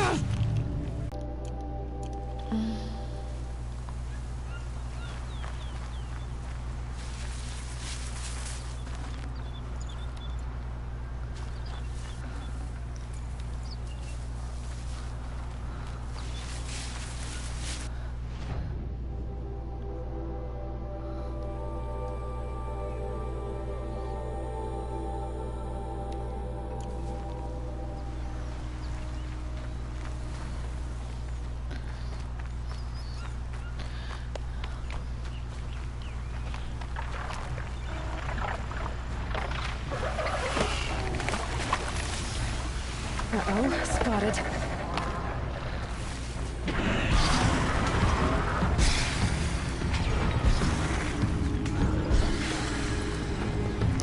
Uh-oh, spotted.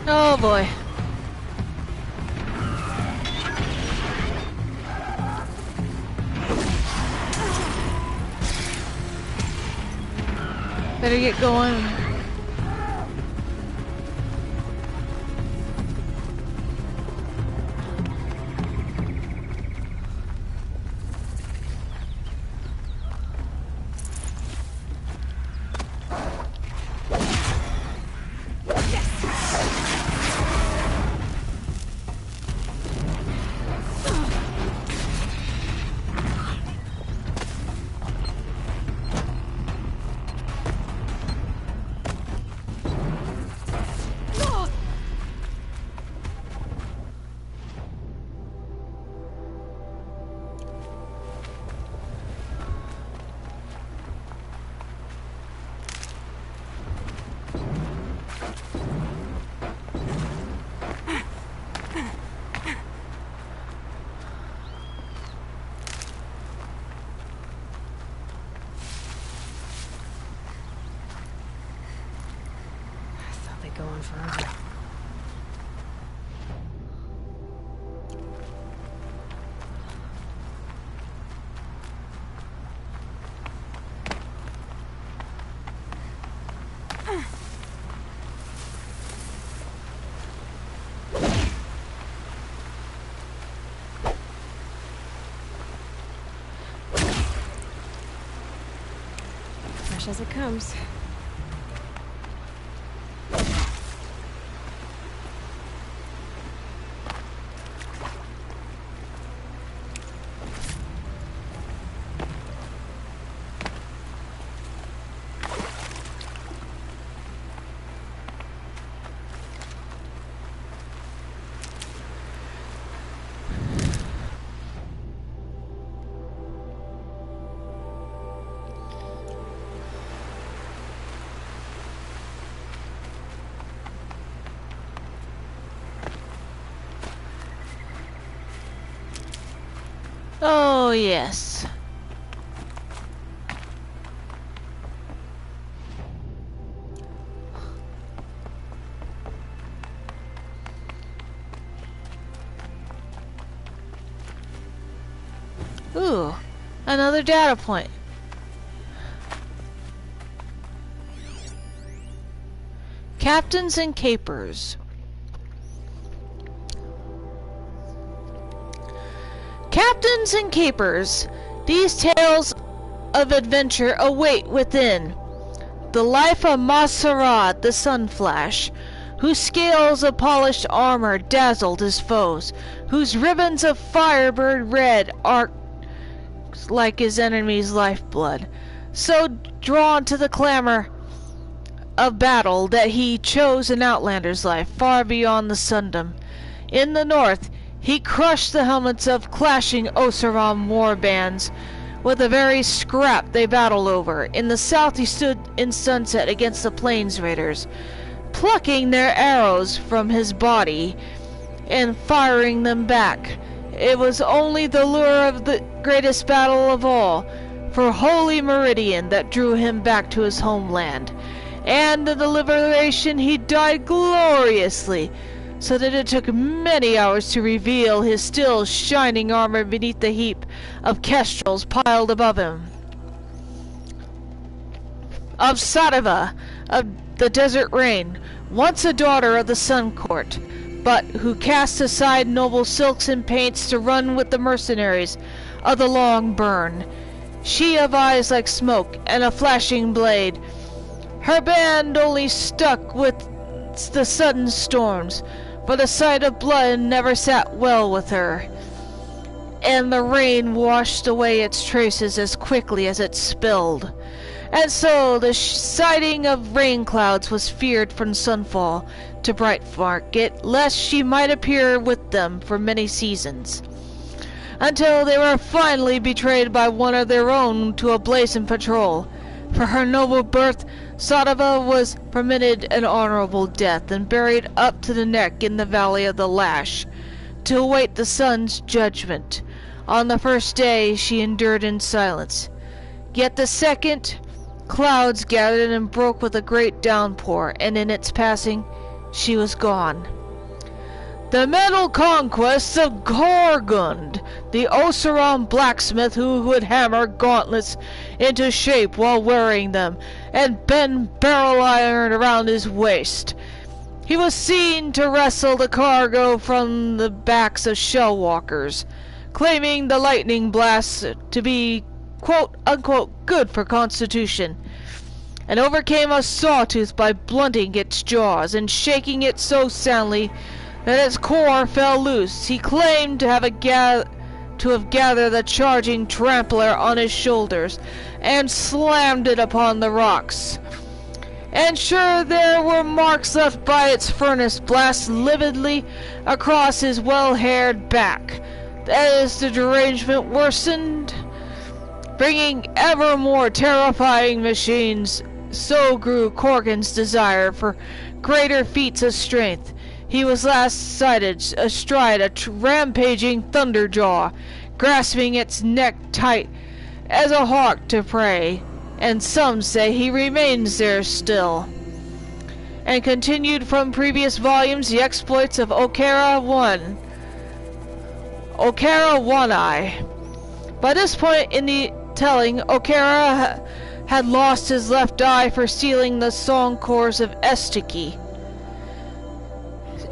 Oh boy. Better get going. Go on forever. Fresh as it comes. Oh, yes. Ooh, another data point. Captains and capers. Captains and capers, these tales of adventure await within. The life of Maserad the Sunflash, whose scales of polished armor dazzled his foes, whose ribbons of firebird red arc like his enemy's lifeblood, so drawn to the clamor of battle that he chose an outlander's life far beyond the sundom. In the north, he crushed the helmets of clashing Oseram war bands with the very scrap they battled over. In the south, he stood in sunset against the Plains Raiders, plucking their arrows from his body and firing them back. It was only the lure of the greatest battle of all, for Holy Meridian, that drew him back to his homeland. And in the liberation he died gloriously, so that it took many hours to reveal his still shining armor beneath the heap of kestrels piled above him. Of Sativa, of the Desert Rain, once a daughter of the Sun Court, but who cast aside noble silks and paints to run with the mercenaries of the Long Burn, she of eyes like smoke and a flashing blade. Her band only stuck with the sudden storms, for the sight of blood never sat well with her, and the rain washed away its traces as quickly as it spilled. And so the sighting of rain clouds was feared from sunfall to bright market, lest she might appear with them for many seasons, until they were finally betrayed by one of their own to a blazing patrol. For her noble birth, Sativa was permitted an honorable death, and buried up to the neck in the Valley of the Lash, to await the sun's judgment. On the first day she endured in silence. Yet the second, clouds gathered and broke with a great downpour, and in its passing she was gone. The metal conquests of Gorgund, the Oseram blacksmith who would hammer gauntlets into shape while wearing them, and bend barrel iron around his waist. He was seen to wrestle the cargo from the backs of shell walkers, claiming the lightning blasts to be quote-unquote good for constitution, and overcame a sawtooth by blunting its jaws and shaking it so soundly that its core fell loose. He claimed to have gathered the charging trampler on his shoulders and slammed it upon the rocks. And sure, there were marks left by its furnace blast lividly across his well-haired back. As the derangement worsened, bringing ever more terrifying machines, so grew Corgan's desire for greater feats of strength. He was last sighted astride a rampaging Thunderjaw, grasping its neck tight as a hawk to prey, and some say he remains there still. And continued from previous volumes the exploits of Okara One-Eye. By this point in the telling, Okara had lost his left eye for stealing the song cores of Estiki,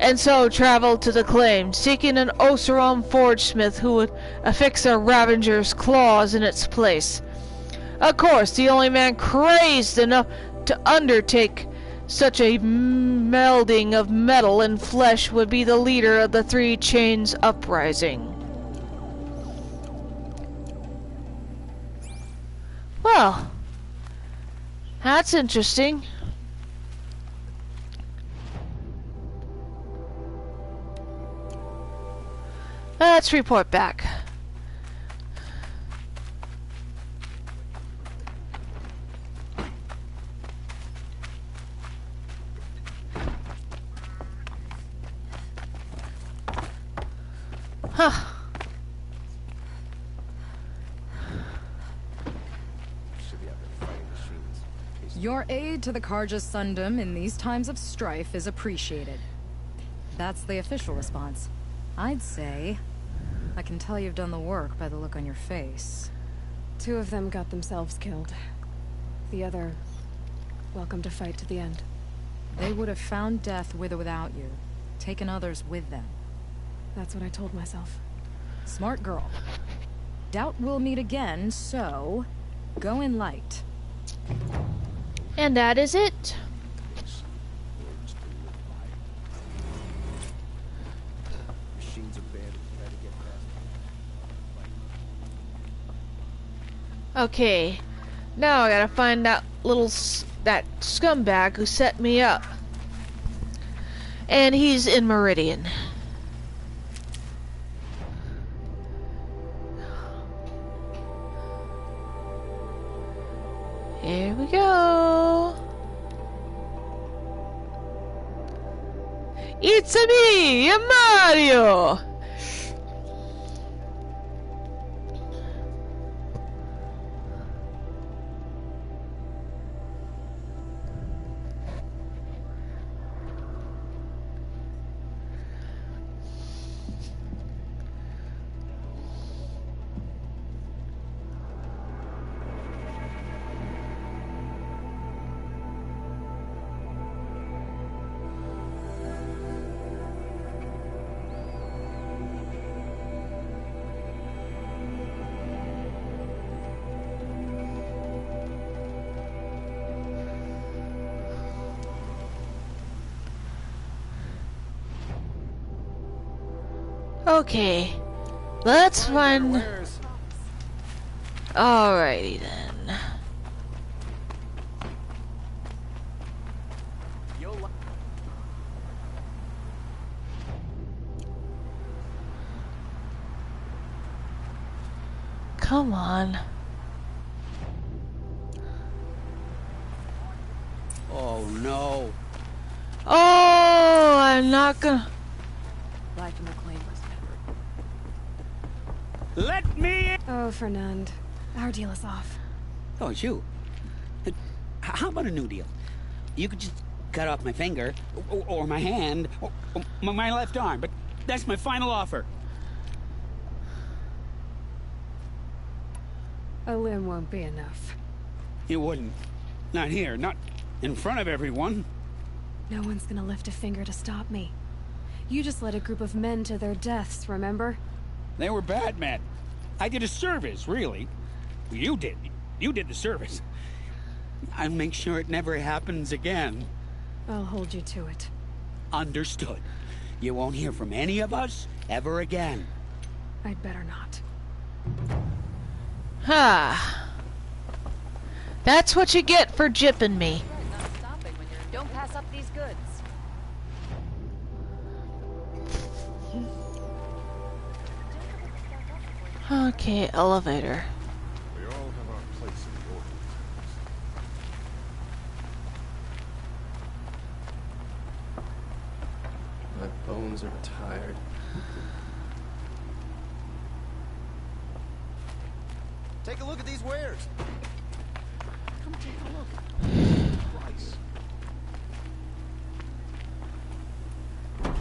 and so traveled to the claim, seeking an Oseram forgesmith who would affix a Ravenger's claws in its place. Of course, the only man crazed enough to undertake such a melding of metal and flesh would be the leader of the Three Chains Uprising. Well, that's interesting. Let's report back. Huh. Your aid to the Karja Sundom in these times of strife is appreciated. That's the official response. I'd say I can tell you've done the work by the look on your face. 2 of them got themselves killed. The other, welcome to fight to the end. They would have found death with or without you, taken others with them. That's what I told myself. Smart girl. Doubt we'll meet again, so go in light. And that is it. Okay, now I gotta find that that scumbag who set me up. And he's in Meridian. Here we go. It's me, Mario. Okay, let's find... Alrighty then. Come on. Oh no. Oh, I'm not gonna... Life in the claim. Let me in! Oh, Fernand. Our deal is off. Oh, it's you. How about a new deal? You could just cut off my finger, or my hand, or my left arm, but That's my final offer. A limb won't be enough. It wouldn't. Not here, not in front of everyone. No one's gonna lift a finger to stop me. You just led a group of men to their deaths, remember? They were bad men. I did a service, really. You did. You did the service. I'll make sure it never happens again. I'll hold you to it. Understood. You won't hear from any of us ever again. I'd better not. Ha! That's what you get for jipping me. Not stopping when you're... Don't pass up these goods. Okay, elevator. We all have our place in the order. My bones are tired. Take a look at these wares. Come take a look. Price.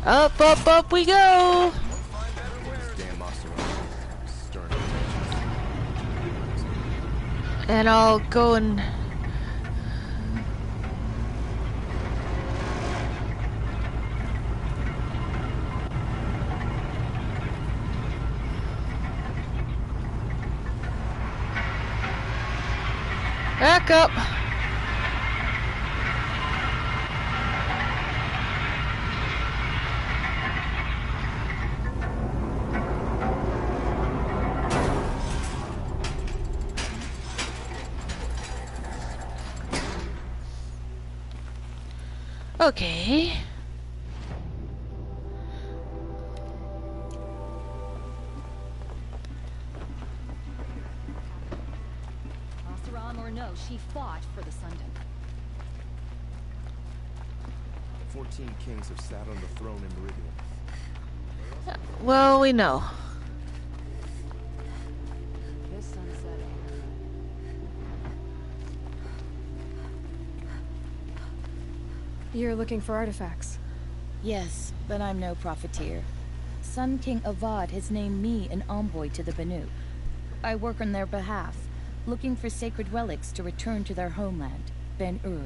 Up, up, up we go! Damn stern. And I'll go and... Back up! Okay. Oseram or no, she fought for the Sundom. 14 kings have sat on the throne in Meridian. Well, we know. This sunset. You're looking for artifacts. Yes, but I'm no profiteer. Sun King Avad has named me an envoy to the Banuk. I work on their behalf, looking for sacred relics to return to their homeland, Ben-Ur.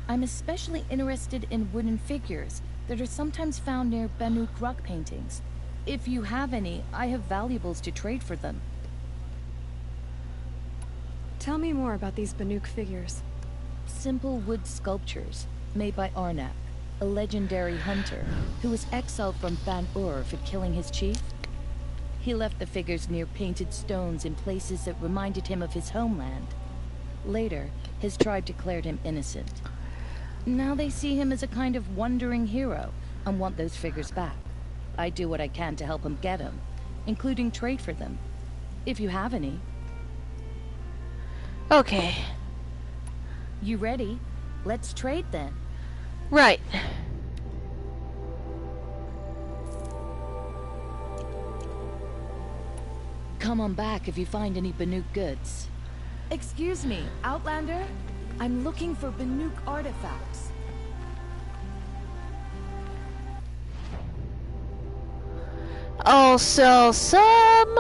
I'm especially interested in wooden figures that are sometimes found near Banuk rock paintings. If you have any, I have valuables to trade for them. Tell me more about these Banuk figures. Simple wood sculptures made by Arnak, a legendary hunter who was exiled from Ban-Ur for killing his chief. He left the figures near painted stones in places that reminded him of his homeland. Later, his tribe declared him innocent. Now they see him as a kind of wandering hero and want those figures back. I do what I can to help him get them, including trade for them, if you have any. Okay. You ready? Let's trade then. Right. Come on back if you find any Banuk goods. Excuse me, Outlander? I'm looking for Banuk artifacts. I'll sell some.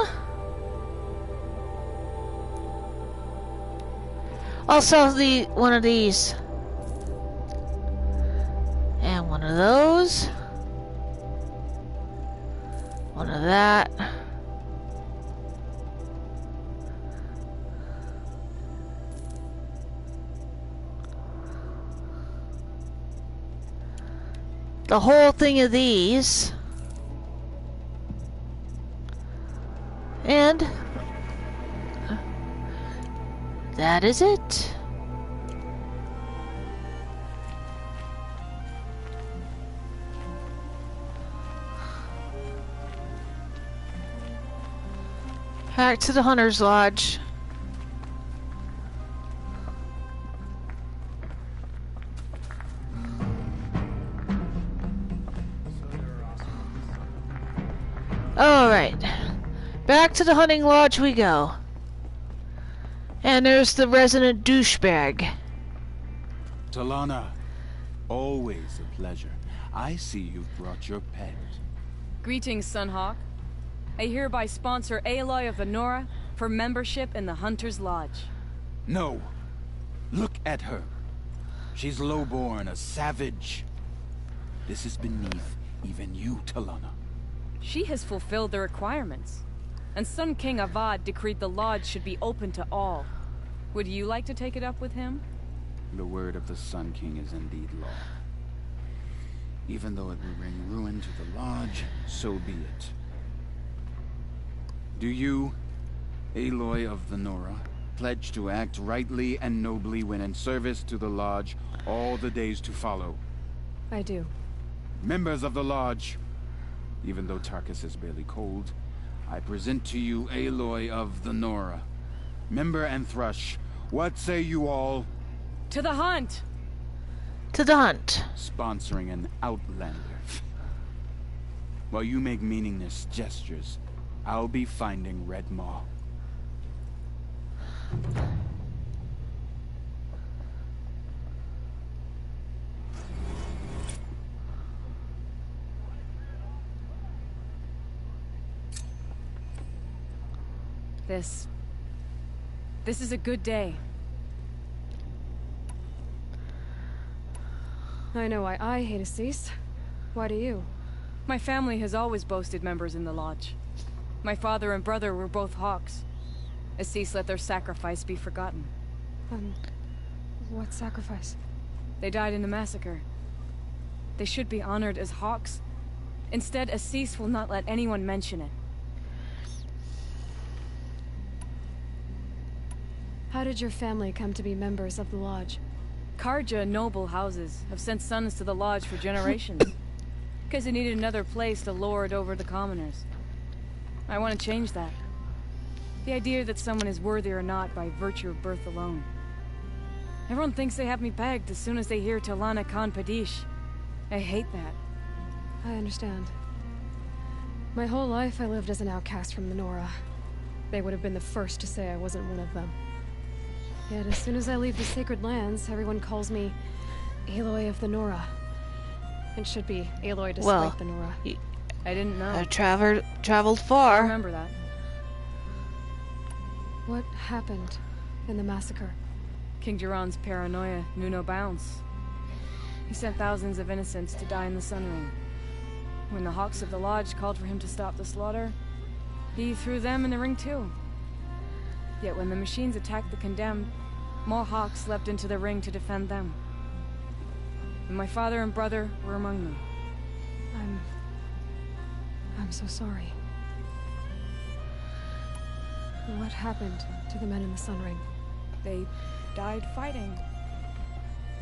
I'll sell one of these. And one of those. One of that. The whole thing of these. And that is it. Back to the Hunter's Lodge. Alright. Back to the hunting lodge we go. And there's the resident douchebag. Talana, always a pleasure. I see you've brought your pet. Greetings, Sunhawk. I hereby sponsor Aloy of the Nora for membership in the Hunter's Lodge. No. Look at her. She's lowborn, a savage. This is beneath even you, Talana. She has fulfilled the requirements. And Sun King Avad decreed the Lodge should be open to all. Would you like to take it up with him? The word of the Sun King is indeed law. Even though it will bring ruin to the Lodge, so be it. Do you, Aloy of the Nora, pledge to act rightly and nobly when in service to the Lodge all the days to follow? I do. Members of the Lodge, even though Tarkus is barely cold, I present to you Aloy of the Nora. Member and Thrush, what say you all? To the hunt! To the hunt. Sponsoring an outlander. While you make meaningless gestures, I'll be finding Red Maw. This is a good day. I know why I hate Assis. Why do you? My family has always boasted members in the Lodge. My father and brother were both Hawks. Assis let their sacrifice be forgotten. What sacrifice? They died in the massacre. They should be honored as Hawks. Instead, Assis will not let anyone mention it. How did your family come to be members of the Lodge? Karja noble houses have sent sons to the Lodge for generations. Because they needed another place to lord over the commoners. I want to change that. The idea that someone is worthy or not by virtue of birth alone. Everyone thinks they have me pegged as soon as they hear Talana Khan Padish. I hate that. I understand. My whole life I lived as an outcast from the Nora. They would have been the first to say I wasn't one of them. Yet as soon as I leave the sacred lands, everyone calls me Aloy of the Nora. It should be Aloy despite the Nora. I didn't know. I traveled I far. remember that. What happened in the massacre? King Jiran's paranoia knew no bounds. He sent thousands of innocents to die in the Sun Ring. When the Hawks of the Lodge called for him to stop the slaughter, he threw them in the ring too. Yet when the machines attacked the condemned, more Hawks leapt into the ring to defend them. And my father and brother were among them. I'm so sorry. What happened to the men in the Sun Ring? They died fighting.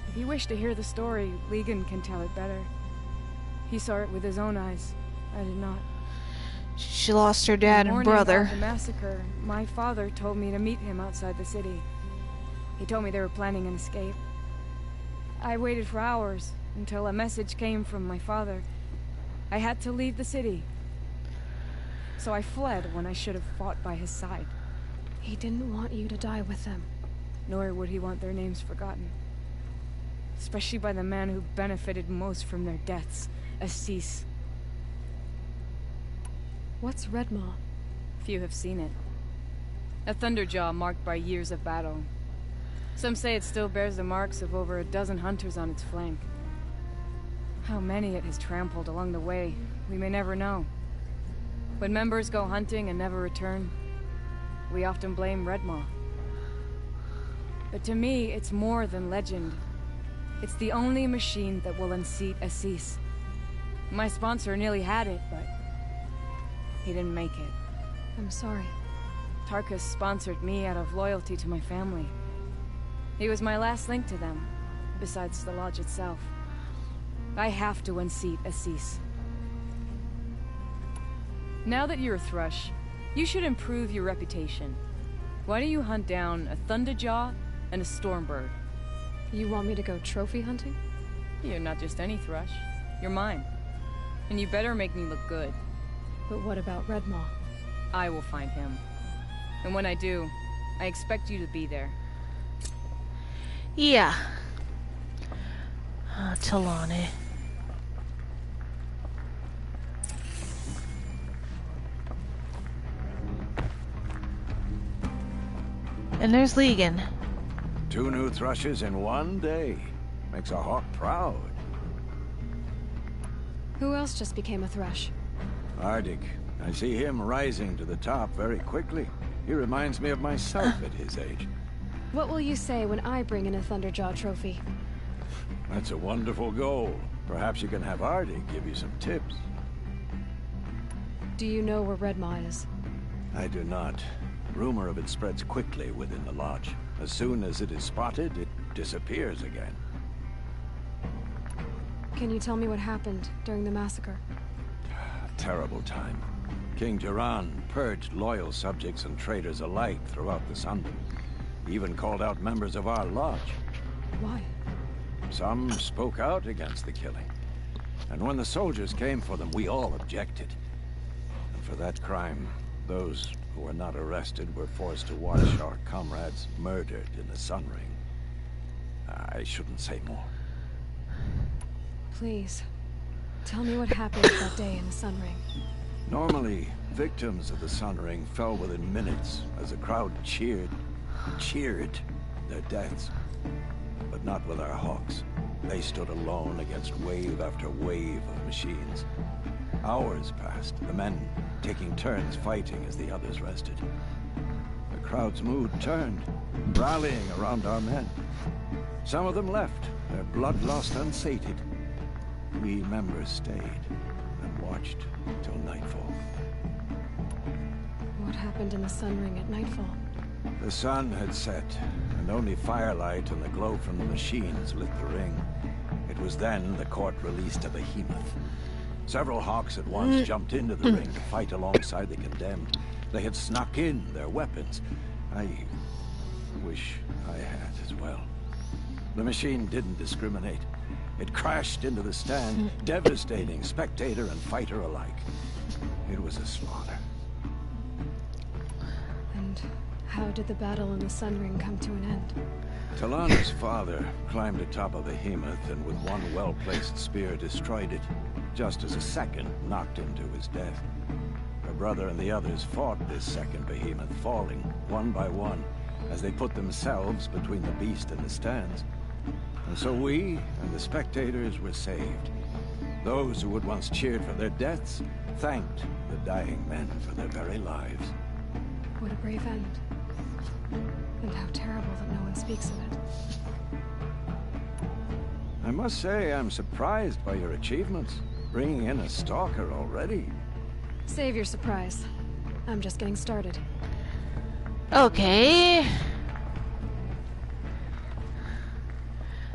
If you wish to hear the story, Legan can tell it better. He saw it with his own eyes. I did not. She lost her dad and brother. On the morning of the massacre, my father told me to meet him outside the city. He told me they were planning an escape. I waited for hours until a message came from my father. I had to leave the city. So I fled when I should have fought by his side. He didn't want you to die with them. Nor would he want their names forgotten. Especially by the man who benefited most from their deaths, Assis. What's Red Maw? Few have seen it. A thunderjaw marked by years of battle. Some say it still bears the marks of over a dozen hunters on its flank. How many it has trampled along the way, we may never know. When members go hunting and never return, we often blame Red Maw. But to me, it's more than legend. It's the only machine that will unseat Assis. My sponsor nearly had it, but he didn't make it. I'm sorry. Tarkus sponsored me out of loyalty to my family. He was my last link to them, besides the lodge itself. I have to unseat Assis. Now that you're a Thrush, you should improve your reputation. Why don't you hunt down a Thunderjaw and a Stormbird? You want me to go trophy hunting? You're not just any Thrush. You're mine. And you better make me look good. But what about Red Maw? I will find him. And when I do, I expect you to be there. Yeah. Talani. And there's Legan. 2 new thrushes in one day. Makes a hawk proud. Who else just became a thrush? Arctic. I see him rising to the top very quickly. He reminds me of myself at his age. What will you say when I bring in a Thunderjaw trophy? That's a wonderful goal. Perhaps you can have Arctic give you some tips. Do you know where Red Maw is? I do not. Rumor of it spreads quickly within the lodge. As soon as it is spotted, it disappears again. Can you tell me what happened during the massacre? A terrible time. King Jiran purged loyal subjects and traitors alike throughout the Sundom. He even called out members of our lodge. Why? Some spoke out against the killing. And when the soldiers came for them, we all objected. And for that crime, those who were not arrested were forced to watch our comrades murdered in the Sun Ring. I shouldn't say more. Please, tell me what happened that day in the Sun Ring. Normally, victims of the Sun Ring fell within minutes as the crowd cheered their deaths. But not with our hawks. They stood alone against wave after wave of machines. Hours passed, the men taking turns fighting as the others rested. The crowd's mood turned, rallying around our men. Some of them left, their bloodlust unsated. We members stayed and watched till nightfall. What happened in the Sun Ring at nightfall? The sun had set, and only firelight and the glow from the machines lit the ring. It was then the court released a behemoth. Several hawks at once jumped into the ring to fight alongside the condemned. They had snuck in their weapons. I wish I had as well. The machine didn't discriminate. It crashed into the stand, devastating spectator and fighter alike. It was a slaughter. And how did the battle in the Sun Ring come to an end? Talana's father climbed atop a behemoth and with one well-placed spear destroyed it, just as a second knocked him to his death. Her brother and the others fought this second behemoth, falling one by one as they put themselves between the beast and the stands. And so we and the spectators were saved. Those who had once cheered for their deaths thanked the dying men for their very lives. What a brave end. And how terrible that no one speaks of it. I must say I'm surprised by your achievements. Bringing in a stalker already. Save your surprise. I'm just getting started. Okay.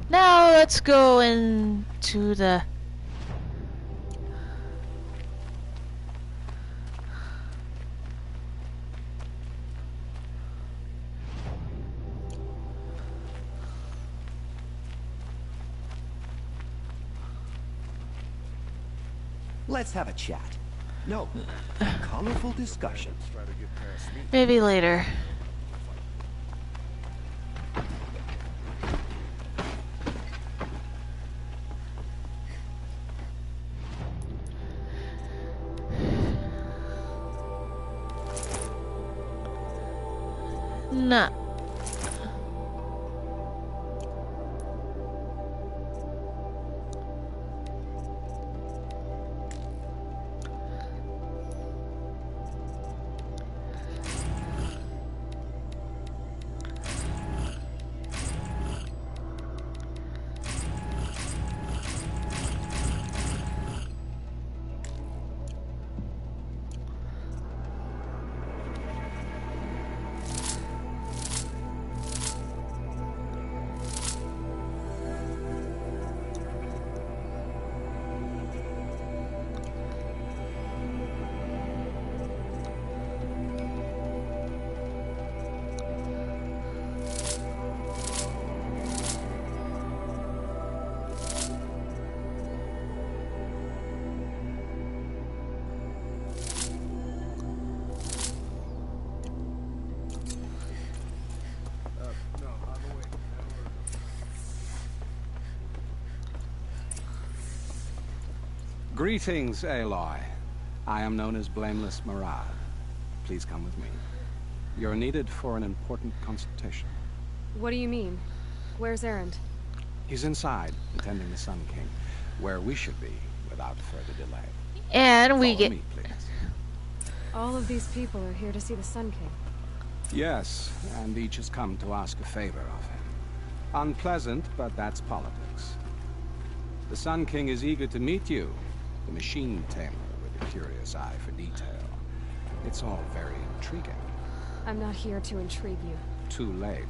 Now let's go into the... Let's have a chat. No, a colorful discussion. Maybe later. Nah. Greetings, Aloy. I am known as Blameless Mirage. Please come with me. You're needed for an important consultation. What do you mean? Where's Erend? He's inside, attending the Sun King, where we should be without further delay. And we Follow get... me, please. All of these people are here to see the Sun King. Yes, and each has come to ask a favor of him. Unpleasant, but that's politics. The Sun King is eager to meet you, the machine tamer with a curious eye for detail. It's all very intriguing. I'm not here to intrigue you. Too late.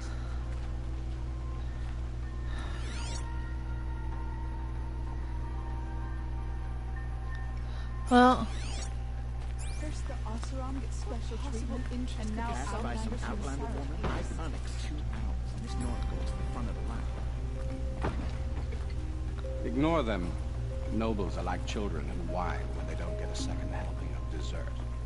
Well... First, the Oseram gets special treatment, and now By some outlander woman, I panicked 2 pounds, and this North goes to the front of the line. Ignore them. Nobles are like children in wine when they don't get a second helping of dessert.